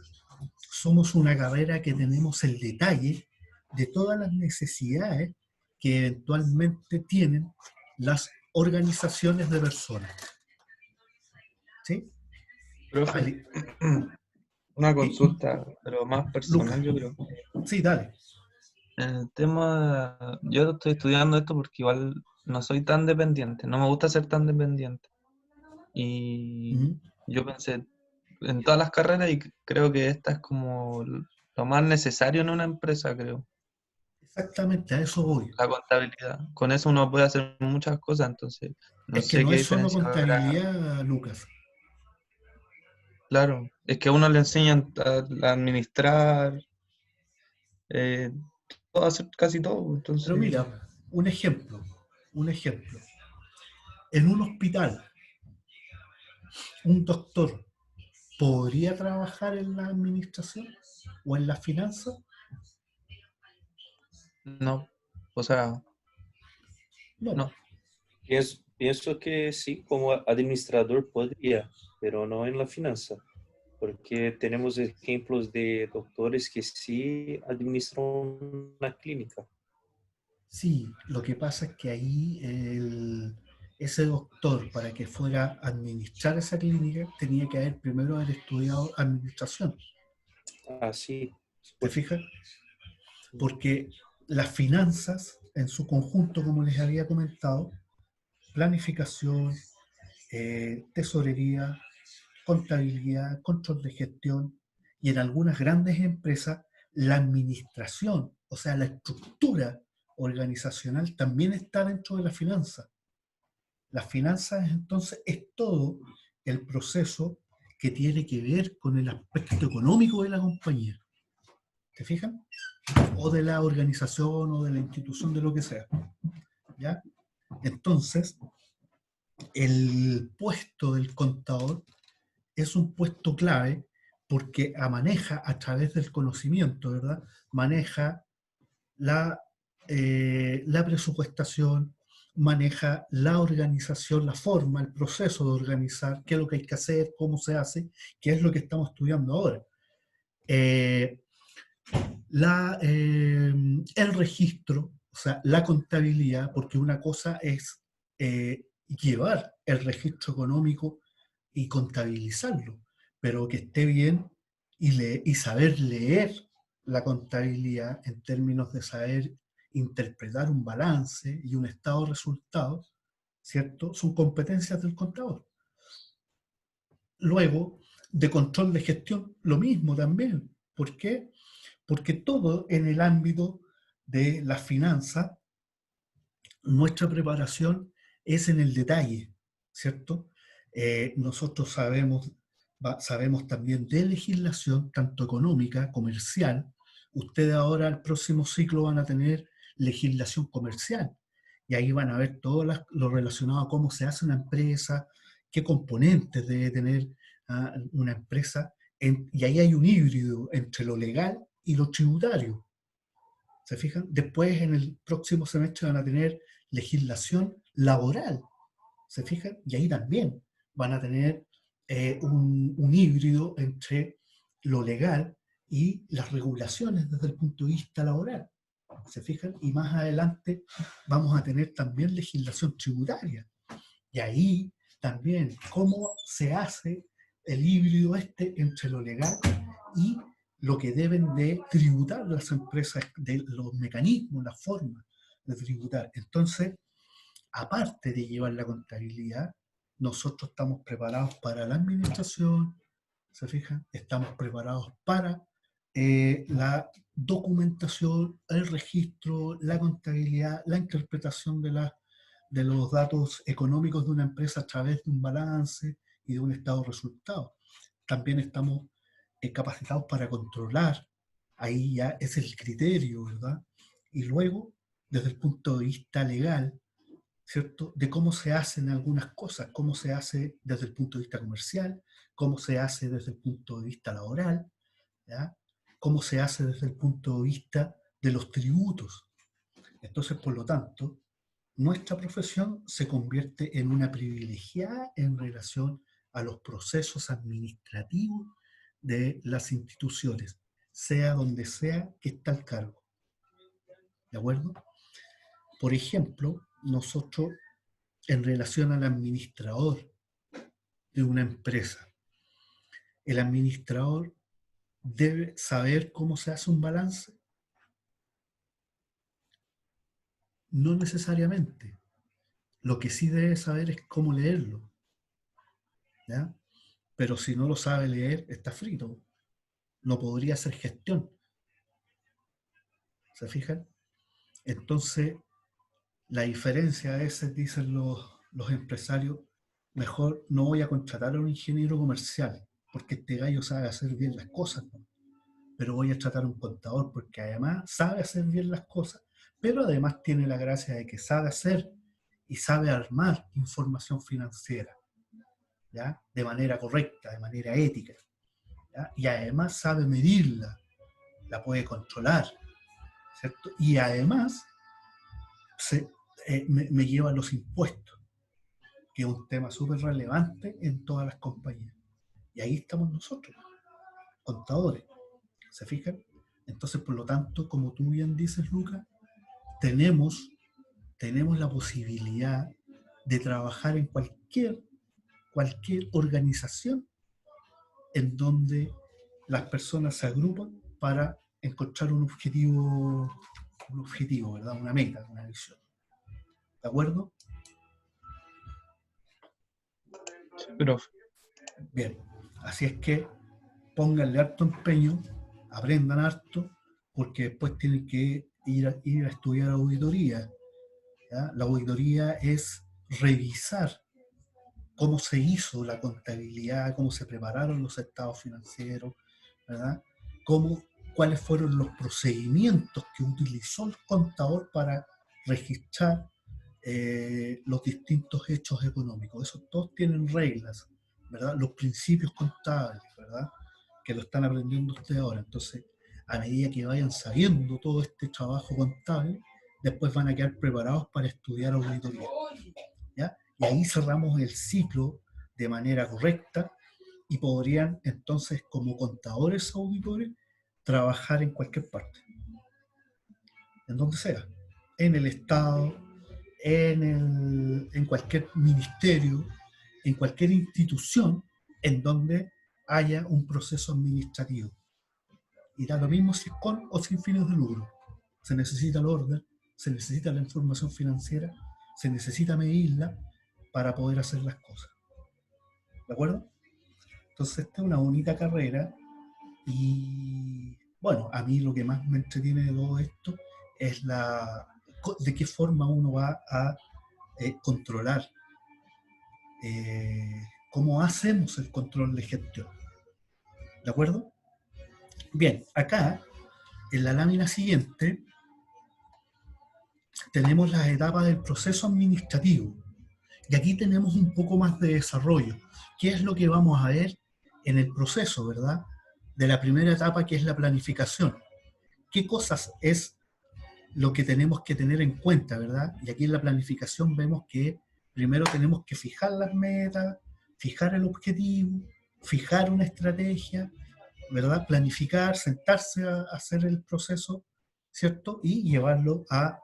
S1: somos una carrera que tenemos el detalle de todas las necesidades que eventualmente tienen las organizaciones de personas. ¿Sí?
S4: Profe,
S1: Ali-
S4: una consulta, pero más personal, yo creo.
S1: Sí, dale.
S4: En el tema, yo estoy estudiando esto porque igual no soy tan dependiente, no me gusta ser tan dependiente. Y
S1: Ujú.
S4: yo pensé en todas las carreras y creo que esta es como lo más necesario en una empresa, creo.
S1: Exactamente, a eso voy.
S4: La contabilidad. Con eso uno puede hacer muchas cosas, entonces no
S1: Es que
S4: sé
S1: no
S4: qué
S1: es solo
S4: diferencia habrá.
S1: contabilidad, Lucas.
S4: Claro, es que a uno le enseñan a administrar, eh, a hacer casi todo,
S1: Pero
S4: entonces
S1: mira, un ejemplo. En un hospital, un doctor podría trabajar en la administración o en las finanzas.
S4: no, o sea,
S1: No,
S4: no.
S3: Pienso que sí, como administrador podría, pero no en la finanza, porque tenemos ejemplos de doctores que sí administran una clínica.
S1: sí, lo que pasa es que ahí ese doctor, para que fuera a administrar esa clínica, tenía que haber primero haber estudiado administración.
S3: Así,
S1: ¿Te
S3: pues,
S1: fijas? Porque las finanzas, en su conjunto, como les había comentado, planificación, tesorería, contabilidad, control de gestión, y en algunas grandes empresas, la administración, o sea, la estructura organizacional también está dentro de la finanza. Las finanzas, entonces, es todo el proceso que tiene que ver con el aspecto económico de la compañía. ¿Te fijan? O de la organización o de la institución, de lo que sea. ¿Ya? Entonces, el puesto del contador es un puesto clave porque maneja a través del conocimiento, ¿verdad? Maneja la presupuestación, maneja la organización, la forma, el proceso de organizar, qué es lo que hay que hacer, cómo se hace, qué es lo que estamos estudiando ahora. Eh, el registro, o sea, la contabilidad, porque una cosa es llevar el registro económico y contabilizarlo, pero que esté bien y saber leer la contabilidad en términos de saber interpretar un balance y un estado de resultados, ¿cierto? Son competencias del contador. Luego, de control de gestión, lo mismo también. ¿Por qué? Porque todo en el ámbito de la finanza, nuestra preparación es en el detalle, ¿cierto? Nosotros sabemos también de legislación, tanto económica, comercial. Ustedes ahora, el próximo ciclo, van a tener legislación comercial. Y ahí van a ver todo lo relacionado a cómo se hace una empresa, qué componentes debe tener una empresa. Y ahí hay un híbrido entre lo legal y lo tributario. ¿Se fijan? Después, en el próximo semestre, van a tener legislación laboral. ¿Se fijan? Y ahí también van a tener un híbrido entre lo legal y las regulaciones desde el punto de vista laboral. ¿Se fijan? Y más adelante vamos a tener también legislación tributaria. Y ahí también cómo se hace el híbrido entre lo legal y lo que deben de tributar las empresas, de los mecanismos, las formas de tributar. Entonces, aparte de llevar la contabilidad, nosotros estamos preparados para la administración, ¿se fijan? Estamos preparados para la documentación, el registro, la contabilidad, la interpretación de los datos económicos de una empresa a través de un balance y de un estado de resultados. También estamos capacitados para controlar, ahí ya es el criterio, ¿verdad? Y luego, desde el punto de vista legal, ¿cierto? De cómo se hacen algunas cosas, cómo se hace desde el punto de vista comercial, cómo se hace desde el punto de vista laboral, ¿ya? Cómo se hace desde el punto de vista de los tributos. Entonces, por lo tanto, nuestra profesión se convierte en una privilegiada en relación a los procesos administrativos de las instituciones, sea donde sea que está el cargo. ¿De acuerdo? Por ejemplo, nosotros, en relación al administrador de una empresa, el administrador debe saber cómo se hace un balance. No necesariamente. Lo que sí debe saber es cómo leerlo, ¿ya? Pero si no lo sabe leer, está frito. No podría hacer gestión. ¿Se fijan? Entonces, la diferencia a veces, dicen los empresarios, mejor no voy a contratar a un ingeniero comercial, porque este gallo sabe hacer bien las cosas, ¿no? Pero voy a tratar a un contador, porque además sabe hacer bien las cosas, pero además tiene la gracia de que sabe hacer y sabe armar información financiera, ¿ya? De manera correcta, de manera ética, ¿ya? Y además sabe medirla, la puede controlar, ¿cierto? Y además me lleva los impuestos, que es un tema súper relevante en todas las compañías. Y ahí estamos nosotros, contadores, ¿se fijan? Entonces, por lo tanto, como tú bien dices, Lucas, tenemos la posibilidad de trabajar en cualquier organización en donde las personas se agrupan para encontrar un objetivo, ¿verdad? Una meta, una visión. ¿De acuerdo?
S4: Sí, profe.
S1: Bien, así es que pónganle harto empeño, aprendan harto, porque después tienen que ir a estudiar auditoría, ¿ya? La auditoría es revisar cómo se hizo la contabilidad, cómo se prepararon los estados financieros, ¿verdad? Cuáles fueron los procedimientos que utilizó el contador para registrar los distintos hechos económicos. Esos todos tienen reglas, ¿verdad? Los principios contables, ¿verdad? Que lo están aprendiendo ustedes ahora. Entonces, a medida que vayan sabiendo todo este trabajo contable, después van a quedar preparados para estudiar auditoría, ¿ya? Y ahí cerramos el ciclo de manera correcta y podrían entonces, como contadores auditores, trabajar en cualquier parte, en donde sea, en el Estado, en cualquier ministerio, en cualquier institución en donde haya un proceso administrativo. Y da lo mismo si es con o sin fines de lucro. Se necesita el orden, se necesita la información financiera, se necesita medirla para poder hacer las cosas. ¿De acuerdo? Entonces, esta es una bonita carrera y, bueno, a mí lo que más me entretiene de todo esto es de qué forma uno va a controlar, cómo hacemos el control de gestión. ¿De acuerdo? Bien, acá, en la lámina siguiente, tenemos las etapas del proceso administrativo. Y aquí tenemos un poco más de desarrollo. ¿Qué es lo que vamos a ver en el proceso, verdad? De la primera etapa, que es la planificación. ¿Qué cosas es lo que tenemos que tener en cuenta, verdad? Y aquí en la planificación vemos que primero tenemos que fijar las metas, fijar el objetivo, fijar una estrategia, ¿verdad? Planificar, sentarse a hacer el proceso, ¿cierto? Y llevarlo a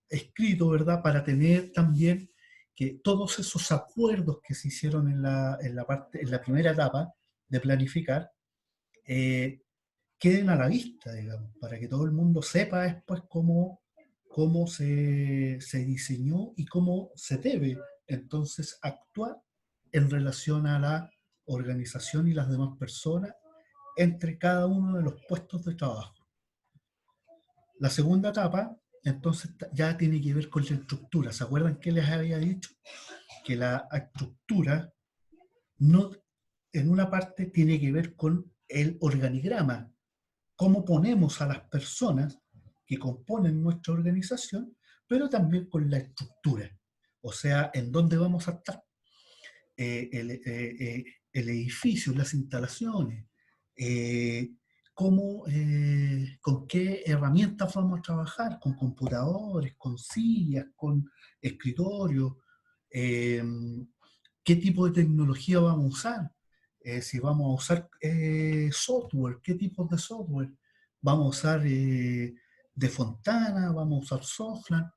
S1: escrito, ¿verdad? Para tener también que todos esos acuerdos que se hicieron en la primera etapa de planificar queden a la vista, digamos, para que todo el mundo sepa después cómo se diseñó y cómo se debe entonces actuar en relación a la organización y las demás personas entre cada uno de los puestos de trabajo. La segunda etapa entonces ya tiene que ver con la estructura. ¿Se acuerdan que les había dicho? Que la estructura no, en una parte tiene que ver con el organigrama, cómo ponemos a las personas que componen nuestra organización, pero también con la estructura, o sea, en dónde vamos a estar. El edificio, las instalaciones, con qué herramientas vamos a trabajar, con computadores, con sillas, con escritorios, eh, qué tipo de tecnología vamos a usar, si vamos a usar software, qué tipos de software, vamos a usar de Fontana, vamos a usar Softland,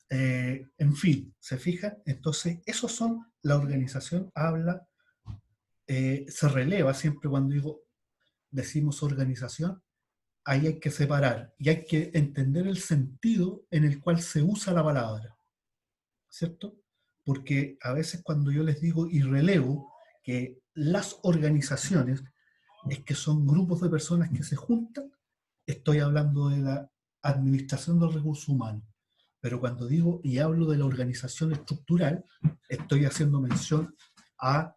S1: en fin, ¿se fijan? Entonces, esos son, la organización habla, se releva siempre cuando decimos organización, ahí hay que separar y hay que entender el sentido en el cual se usa la palabra, ¿cierto? Porque a veces cuando yo les digo y relevo que las organizaciones es que son grupos de personas que se juntan, estoy hablando de la administración del recurso humano. Pero cuando digo y hablo de la organización estructural, estoy haciendo mención a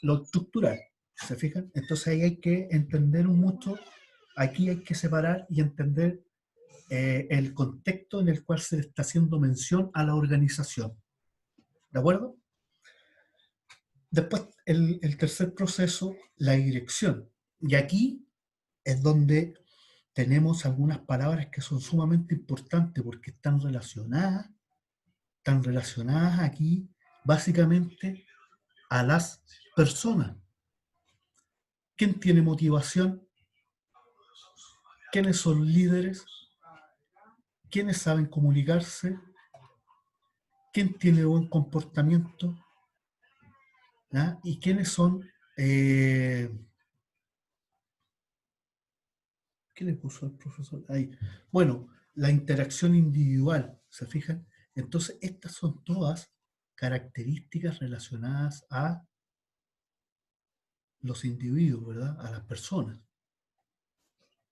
S1: lo estructural. ¿Se fijan? Entonces ahí hay que entender mucho, aquí hay que separar y entender el contexto en el cual se le está haciendo mención a la organización. ¿De acuerdo? Después, el tercer proceso, la dirección. Y aquí es donde tenemos algunas palabras que son sumamente importantes porque están relacionadas aquí básicamente a las personas. ¿Quién tiene motivación? ¿Quiénes son líderes? ¿Quiénes saben comunicarse? ¿Quién tiene buen comportamiento? ¿Ah? ¿Y quiénes son? ¿Qué le puso el profesor? Ahí. Bueno, la interacción individual, ¿se fijan? Entonces, estas son todas características relacionadas a los individuos, ¿verdad? A las personas,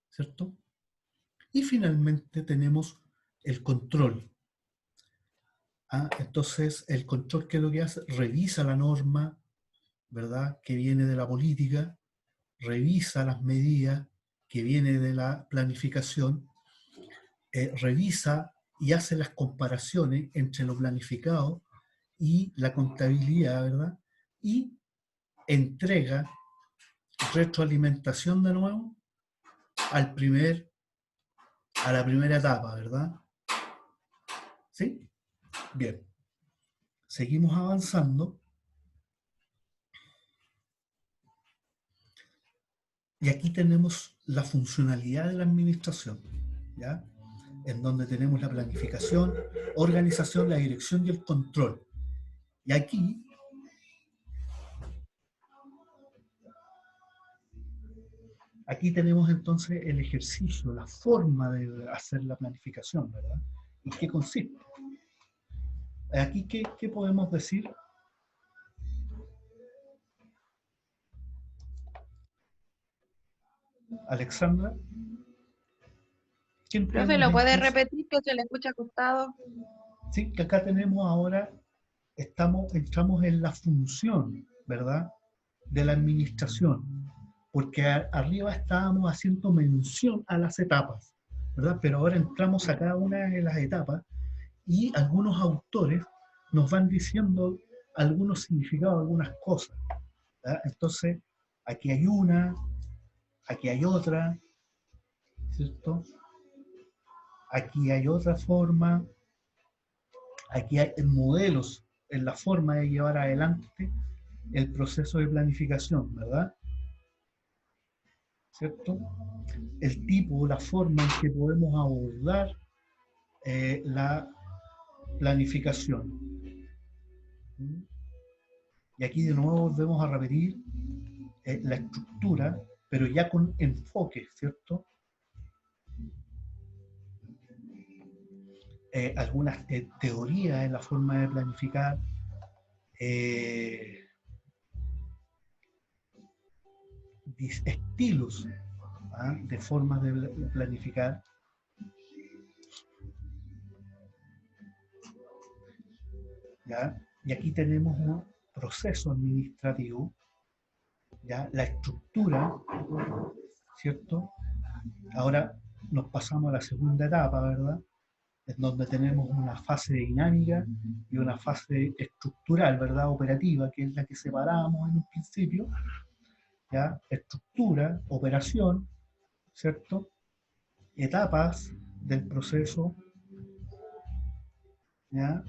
S1: ¿cierto? Y finalmente tenemos el control. Entonces, el control, ¿qué es lo que hace? Revisa la norma, ¿verdad? Que viene de la política, revisa las medidas que viene de la planificación, revisa y hace las comparaciones entre lo planificado y la contabilidad, ¿verdad? Y entrega retroalimentación de nuevo a la primera etapa, ¿verdad? ¿Sí? Bien. Seguimos avanzando. Y aquí tenemos la funcionalidad de la administración, ¿ya? En donde tenemos la planificación, organización, la dirección y el control. Y aquí tenemos entonces el ejercicio, la forma de hacer la planificación, ¿verdad? ¿Y qué consiste? Aquí, ¿qué podemos decir? Alexandra, ¿quién
S6: Profe,
S1: tiene
S6: ¿lo puede
S1: entonces?
S6: repetir que se le escucha acostado?
S1: Sí, que acá tenemos ahora, entramos en la función, ¿verdad? De la administración, porque arriba estábamos haciendo mención a las etapas, ¿verdad? Pero ahora entramos a cada una de las etapas y algunos autores nos van diciendo algunos significados, algunas cosas, ¿verdad? Entonces, aquí hay una, aquí hay otra, ¿cierto? Aquí hay otra forma, aquí hay modelos en la forma de llevar adelante el proceso de planificación, ¿verdad? ¿Cierto? El tipo, la forma en que podemos abordar la planificación. Y aquí de nuevo volvemos a repetir la estructura, pero ya con enfoque, ¿cierto? Algunas teorías en la forma de planificar, estilos de formas de planificar. ¿ya? Y aquí tenemos un proceso administrativo, ¿ya? La estructura, ¿cierto? Ahora nos pasamos a la segunda etapa, ¿verdad? En donde tenemos una fase dinámica y una fase estructural, ¿verdad? Operativa, que es la que separamos en un principio, ¿ya? Estructura, operación, ¿cierto? Etapas del proceso, ¿ya?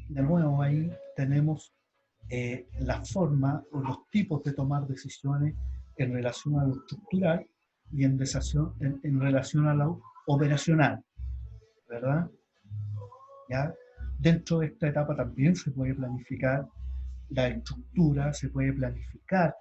S1: De nuevo ahí tenemos la forma o los tipos de tomar decisiones en relación a lo estructural y en relación a lo operacional, ¿verdad? ¿Ya? Dentro de esta etapa también se puede planificar la estructura, se puede planificar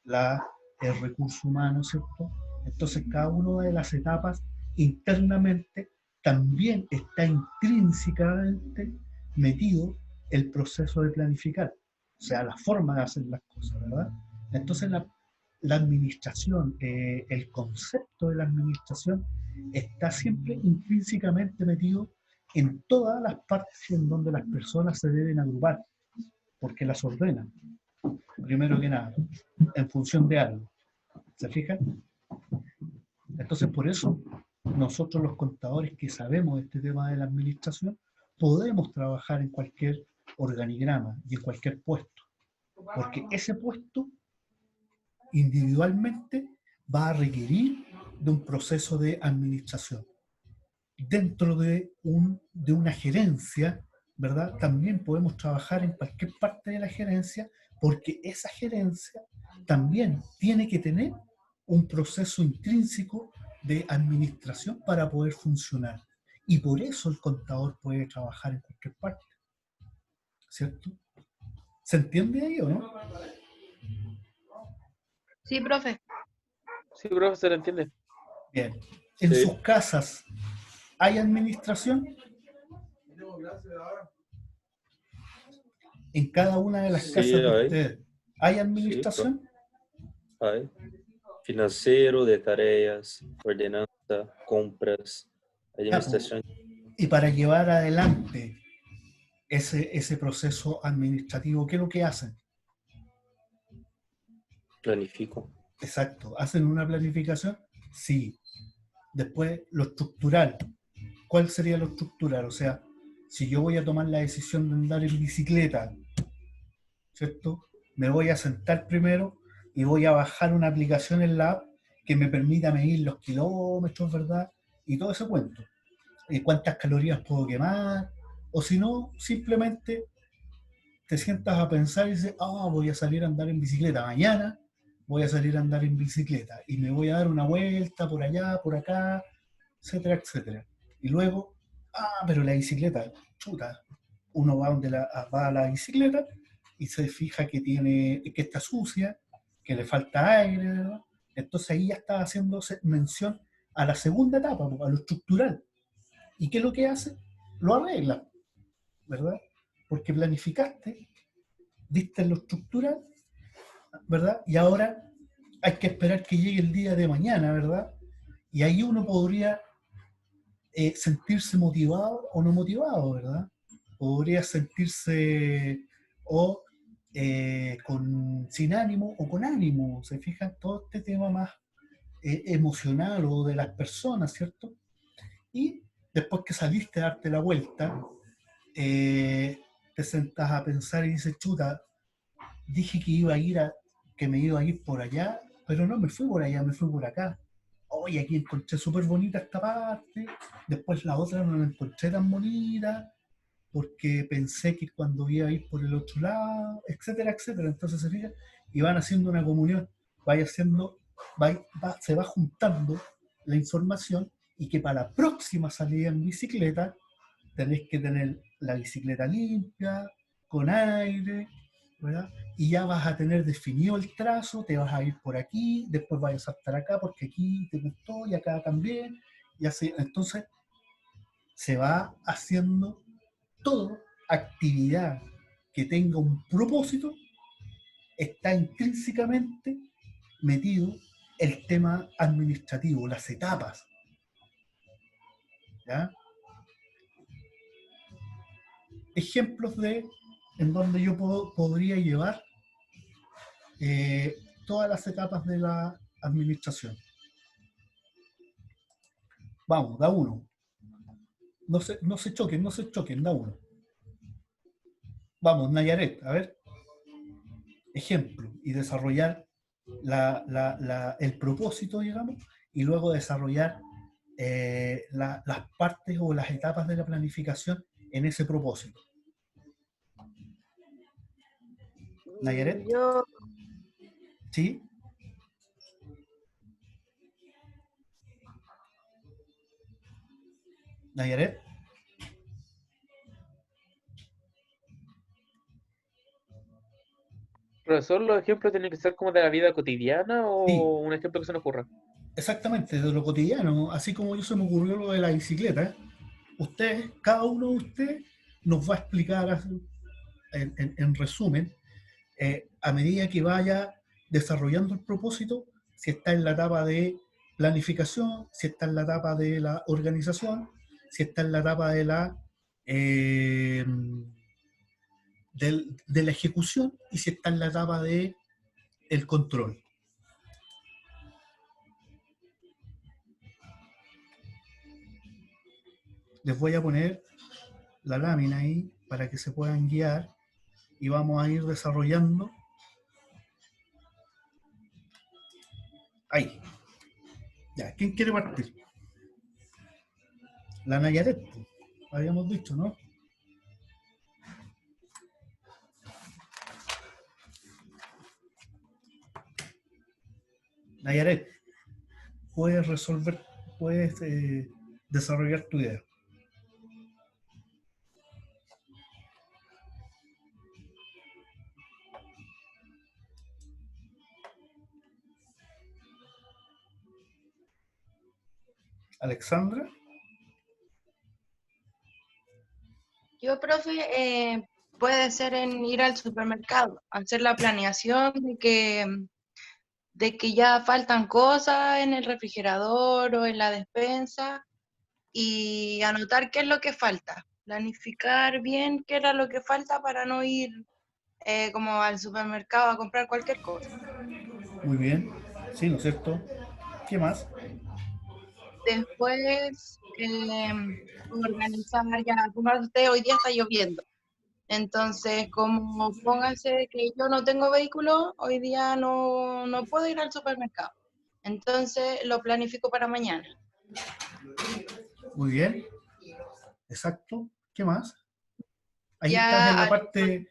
S1: el recurso humano, ¿cierto? Entonces cada una de las etapas internamente también está intrínsecamente metido el proceso de planificar, o sea, la forma de hacer las cosas, ¿verdad? Entonces la administración, el concepto de la administración está siempre intrínsecamente metido en todas las partes en donde las personas se deben agrupar, porque las ordenan, primero que nada, en función de algo. ¿Se fijan? Entonces, por eso, nosotros los contadores que sabemos este tema de la administración, podemos trabajar en cualquier organigrama y en cualquier puesto, porque ese puesto individualmente va a requerir de un proceso de administración. Dentro de una gerencia, ¿verdad? También podemos trabajar en cualquier parte de la gerencia, porque esa gerencia también tiene que tener un proceso intrínseco de administración para poder funcionar. Y por eso el contador puede trabajar en cualquier parte, ¿cierto? ¿Se entiende ahí o no?
S6: Sí, profe.
S2: Sí, profe, se lo entiende.
S1: Bien. ¿En
S3: Sí.
S1: sus casas hay administración? En cada una de las
S3: Sí,
S1: casas de
S3: hay.
S1: ustedes, ¿hay
S3: Sí,
S1: administración?
S3: hay. Financeiro, de tareas, ordenanza, compras, administración,
S1: Y para llevar adelante ese proceso administrativo, ¿qué es lo que hacen?
S3: planifico.
S1: Exacto. ¿Hacen una planificación? Sí. Después, lo estructural. ¿Cuál sería lo estructural? O sea, si yo voy a tomar la decisión de andar en bicicleta, ¿cierto? Me voy a sentar primero y voy a bajar una aplicación en la app que me permita medir los kilómetros, ¿verdad? Y todo ese cuento. Cuántas calorías puedo quemar, o si no, simplemente te sientas a pensar y dices, voy a salir a andar en bicicleta mañana, voy a salir a andar en bicicleta y me voy a dar una vuelta por allá, por acá, etcétera, etcétera. Y luego, pero la bicicleta, chuta, uno va, va a la bicicleta y se fija que está sucia, que le falta aire, ¿verdad? Entonces ahí ya está haciendo mención a la segunda etapa, a lo estructural. ¿Y qué es lo que hace? Lo arregla, ¿verdad? Porque planificaste, viste lo estructural, ¿verdad? Y ahora hay que esperar que llegue el día de mañana, ¿verdad? Y ahí uno podría sentirse motivado o no motivado, ¿verdad? Podría sentirse o sin ánimo o con ánimo, ¿se fijan? Todo este tema más emocional o de las personas, ¿cierto? Y después que saliste a darte la vuelta, te sentás a pensar y dices, chuta, dije que me iba a ir por allá, pero no me fui por allá, me fui por acá. Oye, aquí encontré súper bonita esta parte, después la otra no la encontré tan bonita, porque pensé que cuando iba a ir por el otro lado, etcétera, etcétera. Entonces se fija, y van haciendo una comunión, se va juntando la información y que para la próxima salida en bicicleta tenés que tener la bicicleta limpia, con aire, ¿verdad? Y ya vas a tener definido el trazo, te vas a ir por aquí, después vas a saltar acá porque aquí te gustó y acá también, y así. Entonces se va haciendo toda actividad que tenga un propósito, está intrínsecamente metido el tema administrativo, las etapas. ¿Ya? Ejemplos de en donde yo podría llevar todas las etapas de la administración. Vamos, da uno. No se choquen, da uno. Vamos, Nayaret, a ver. Ejemplo, y desarrollar el propósito, digamos, y luego desarrollar las partes o las etapas de la planificación en ese propósito. Nayaret,
S7: Yo,
S1: ¿sí? Nayaret,
S2: Profesor, ¿los ejemplos tienen que ser como de la vida cotidiana
S1: sí,
S2: o un ejemplo que se nos ocurra?
S1: exactamente, de lo cotidiano, así como yo se me ocurrió lo de la bicicleta. Cada uno de ustedes nos va a explicar en resumen, a medida que vaya desarrollando el propósito, si está en la etapa de planificación, si está en la etapa de la organización, si está en la etapa de eh, de la ejecución y si está en la etapa de el control. Les voy a poner la lámina ahí para que se puedan guiar y vamos a ir desarrollando. Ahí. Ya, ¿quién quiere partir? La Nayaret, habíamos dicho, ¿no? Nayaret, puedes desarrollar tu idea. Alexandra,
S6: Yo, profe, puede ser en ir al supermercado, hacer la planeación de que ya faltan cosas en el refrigerador o en la despensa y anotar qué es lo que falta, planificar bien qué era lo que falta para no ir como al supermercado a comprar cualquier cosa.
S1: muy bien. Sí, ¿no es cierto? ¿Qué más?
S6: Después, organizar ya, póngase usted, hoy día está lloviendo. Entonces, como póngase que yo no tengo vehículo, hoy día no puedo ir al supermercado. Entonces, lo planifico para mañana.
S1: Muy bien. Exacto. ¿Qué más? Ahí estás en
S6: Ya
S1: la
S6: al
S1: parte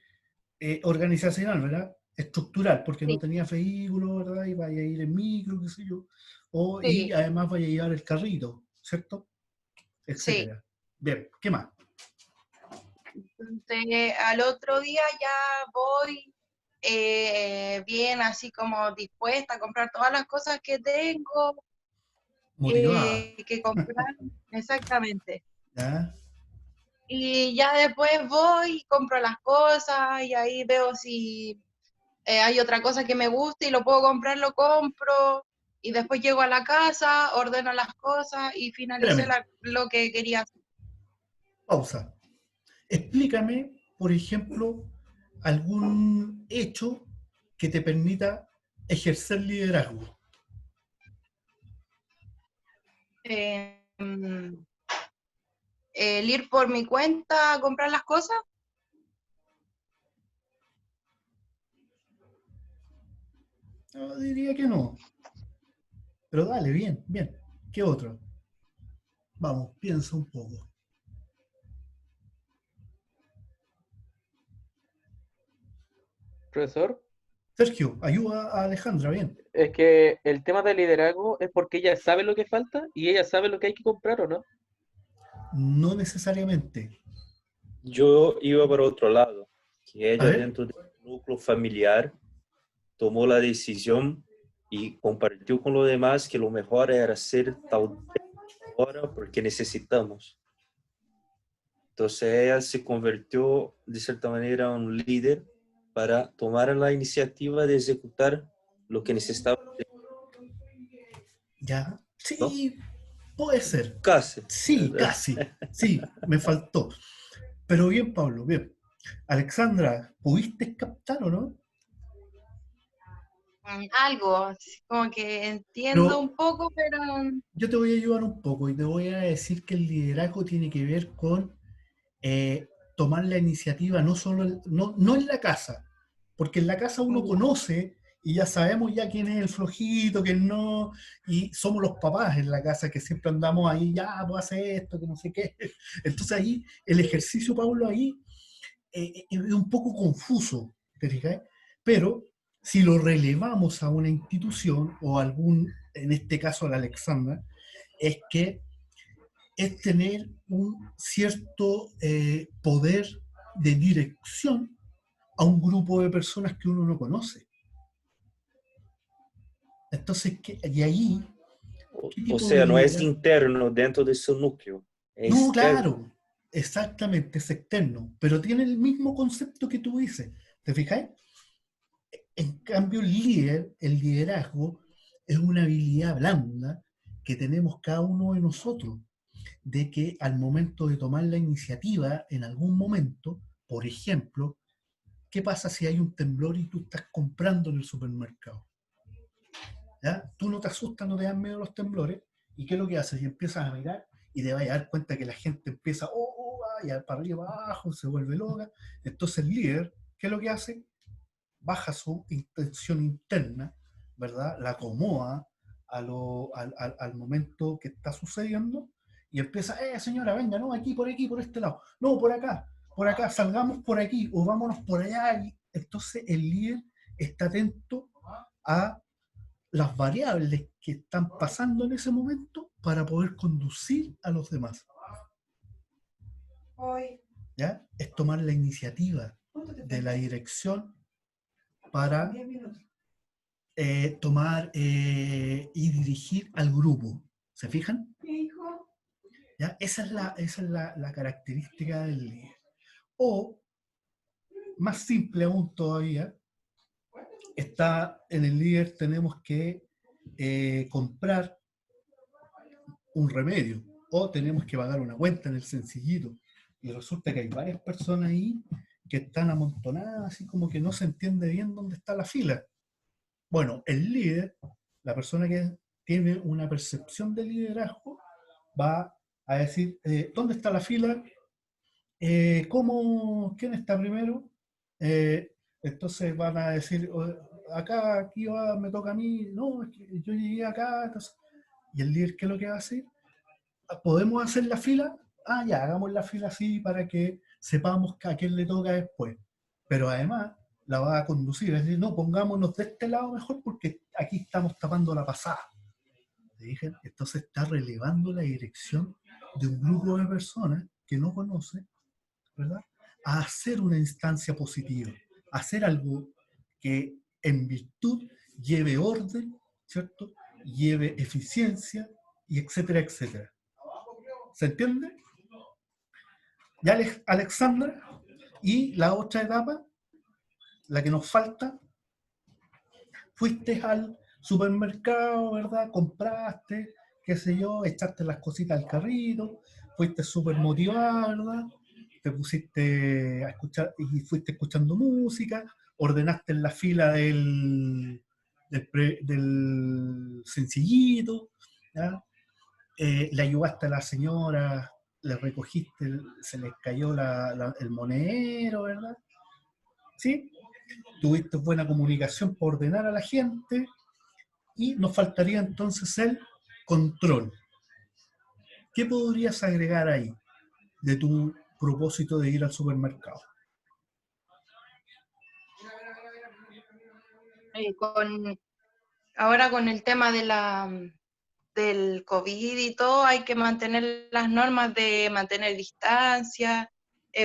S1: organizacional, ¿verdad? Estructural, porque no
S6: sí,
S1: tenías vehículo, ¿verdad? Y vaya a ir en micro, qué sé yo. Y
S6: sí,
S1: además vaya a llevar el carrito, ¿cierto?
S6: sí.
S1: Etcétera. Bien, ¿qué más?
S6: Entonces, al otro día ya voy bien, así como dispuesta a comprar todas las cosas que tengo
S1: Motivada.
S6: que comprar. Exactamente.
S1: ¿Ya?
S6: Y ya después voy, compro las cosas y ahí veo si hay otra cosa que me gusta y lo puedo comprar, lo compro. Y después llego a la casa, ordeno las cosas y finalicé
S1: Espérame,
S6: lo que quería hacer.
S1: pausa. Explícame, por ejemplo, algún hecho que te permita ejercer liderazgo.
S6: Mm, el ir por mi cuenta a comprar las cosas.
S1: No, diría que no. Pero dale, bien, bien. ¿Qué otro? Vamos, piensa un poco.
S2: Profesor,
S1: Sergio, ayuda a Alejandra, bien.
S2: es que el tema del liderazgo es porque ella sabe lo que falta y ella sabe lo que hay que comprar, ¿o no?
S1: No necesariamente.
S3: Yo iba por otro lado, que
S1: A
S3: ella
S1: ver,
S3: dentro del núcleo familiar tomó la decisión y compartió con los demás que lo mejor era hacer tal hora porque necesitamos. Entonces ella se convirtió de cierta manera en un líder para tomar la iniciativa de ejecutar lo que necesitaba.
S1: ¿Ya?
S3: ¿no?
S1: Sí, puede ser.
S3: Casi.
S1: Sí, casi. Sí, me faltó. Pero bien, Pablo, bien. Alexandra, ¿pudiste captar o no?
S6: Algo, así como que entiendo
S1: Pero
S6: un poco, pero
S1: yo te voy a ayudar un poco y te voy a decir que el liderazgo tiene que ver con tomar la iniciativa no solo no en la casa, porque en la casa uno conoce y ya sabemos ya quién es el flojito, quién no, y somos los papás en la casa que siempre andamos ahí, ya, pues hace esto, que no sé qué. Entonces ahí el ejercicio, Pablo, ahí es un poco confuso, ¿te fijas? Pero si lo relevamos a una institución o algún, en este caso a la Alexandra, es que es tener un cierto poder de dirección a un grupo de personas que uno no conoce. Entonces, y ahí, ¿qué
S3: O
S1: tipo de
S3: sea, no es
S1: liderazgo?
S3: interno dentro de su núcleo, es
S1: No,
S3: externo.
S1: claro, exactamente, es externo, pero tiene el mismo concepto que tú dices. ¿Te fijáis? En cambio, el liderazgo, es una habilidad blanda que tenemos cada uno de nosotros, de que al momento de tomar la iniciativa, en algún momento, por ejemplo, ¿qué pasa si hay un temblor y tú estás comprando en el supermercado? ¿Ya? Tú no te asustas, no te dan miedo los temblores, ¿y qué es lo que haces? Y empiezas a mirar y te vas a dar cuenta que la gente empieza, para arriba, para abajo, se vuelve loca. Entonces el líder, ¿qué es lo que hace? Baja su intención interna, ¿verdad? La acomoda al momento que está sucediendo y empieza, señora, venga, no, aquí, por este lado, no, por acá, salgamos por aquí o vámonos por allá. Y entonces el líder está atento a las variables que están pasando en ese momento para poder conducir a los demás. ¿Ya? Es tomar la iniciativa de la dirección para tomar y dirigir al grupo. ¿Se fijan? ¿Ya? Esa es la característica del líder. O, más simple aún todavía, está en el líder tenemos que comprar un remedio o tenemos que pagar una cuenta en el sencillito. Y resulta que hay varias personas ahí que están amontonadas, así como que no se entiende bien dónde está la fila. Bueno, el líder, la persona que tiene una percepción de liderazgo, va a decir, ¿dónde está la fila? ¿Quién está primero? Entonces van a decir, aquí me toca a mí, no, es que yo llegué acá. Entonces, y el líder, ¿qué es lo que va a hacer? ¿Podemos hacer la fila? Ya, hagamos la fila así para que sepamos a quién le toca después. Pero además la va a conducir, es decir, no, pongámonos de este lado mejor porque aquí estamos tapando la pasada. ¿Te dije? Entonces está relevando la dirección de un grupo de personas que no conoce, ¿verdad? A hacer una instancia positiva, a hacer algo que en virtud lleve orden, ¿cierto? Lleve eficiencia, y etcétera, etcétera. ¿Se entiende? Ya, Alexandra, y la otra etapa, la que nos falta, fuiste al supermercado, ¿verdad? Compraste, qué sé yo, echaste las cositas al carrito, fuiste súper motivada, ¿verdad? Te pusiste a escuchar y fuiste escuchando música, ordenaste en la fila del sencillito, ¿ya? Le ayudaste a la señora, le recogiste, se les cayó el monedero, ¿verdad? ¿Sí? Tuviste buena comunicación para ordenar a la gente y nos faltaría entonces el control. ¿Qué podrías agregar ahí de tu propósito de ir al supermercado?
S6: Ahora con el tema del COVID y todo, hay que mantener las normas de mantener distancia,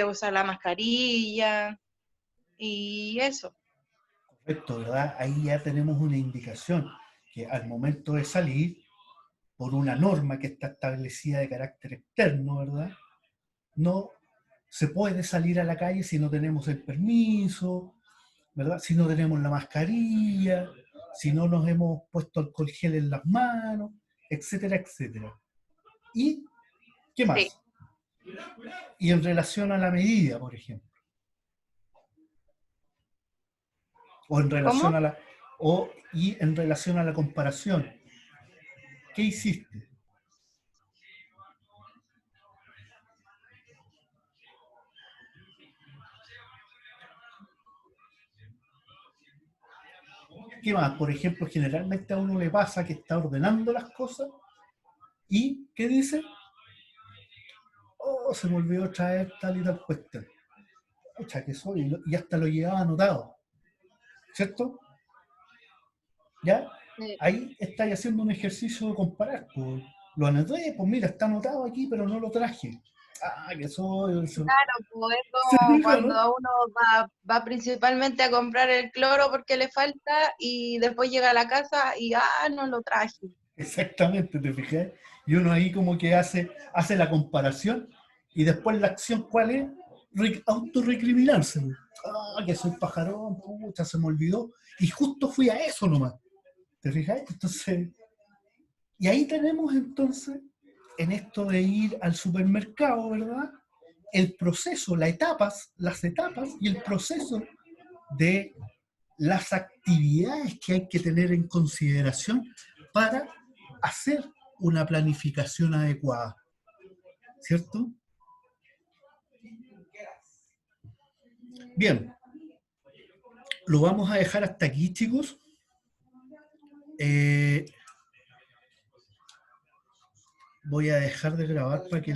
S6: usar la mascarilla y eso.
S1: Correcto, ¿verdad? Ahí ya tenemos una indicación que al momento de salir, por una norma que está establecida de carácter externo, ¿verdad? No se puede salir a la calle si no tenemos el permiso, ¿verdad? Si no tenemos la mascarilla, si no nos hemos puesto alcohol gel en las manos. etcétera, etcétera. ¿Y qué más?
S6: Sí.
S1: Y en relación a la medida, por ejemplo. O en relación
S6: ¿Cómo?
S1: a la, y en relación a la comparación. ¿Qué hiciste? ¿Qué más? Por ejemplo, generalmente a uno le pasa que está ordenando las cosas y ¿qué dice? Oh, se me olvidó traer tal y tal cuestión. Pucha, que soy, y hasta lo llevaba anotado, ¿cierto? ¿Ya?
S7: Sí.
S1: Ahí estáis haciendo un ejercicio de comparar. Pues, lo anoté, pues mira, está anotado aquí, pero no lo traje. Ah, que soy.
S6: Claro, pues es
S1: Se
S6: como
S1: fija, ¿no?
S6: cuando uno va principalmente a comprar el cloro porque le falta y después llega a la casa y no lo traje.
S1: Exactamente, ¿te fijas? Y uno ahí como que hace la comparación y después la acción, ¿cuál es? Autorrecriminarse. Ah, que soy pajarón, pucha, se me olvidó. Y justo fui a eso nomás. ¿Te fijas? Entonces, y ahí tenemos entonces, en esto de ir al supermercado, ¿verdad? El proceso, las etapas y el proceso de las actividades que hay que tener en consideración para hacer una planificación adecuada, ¿cierto? Bien, lo vamos a dejar hasta aquí, chicos. Voy a dejar de grabar para que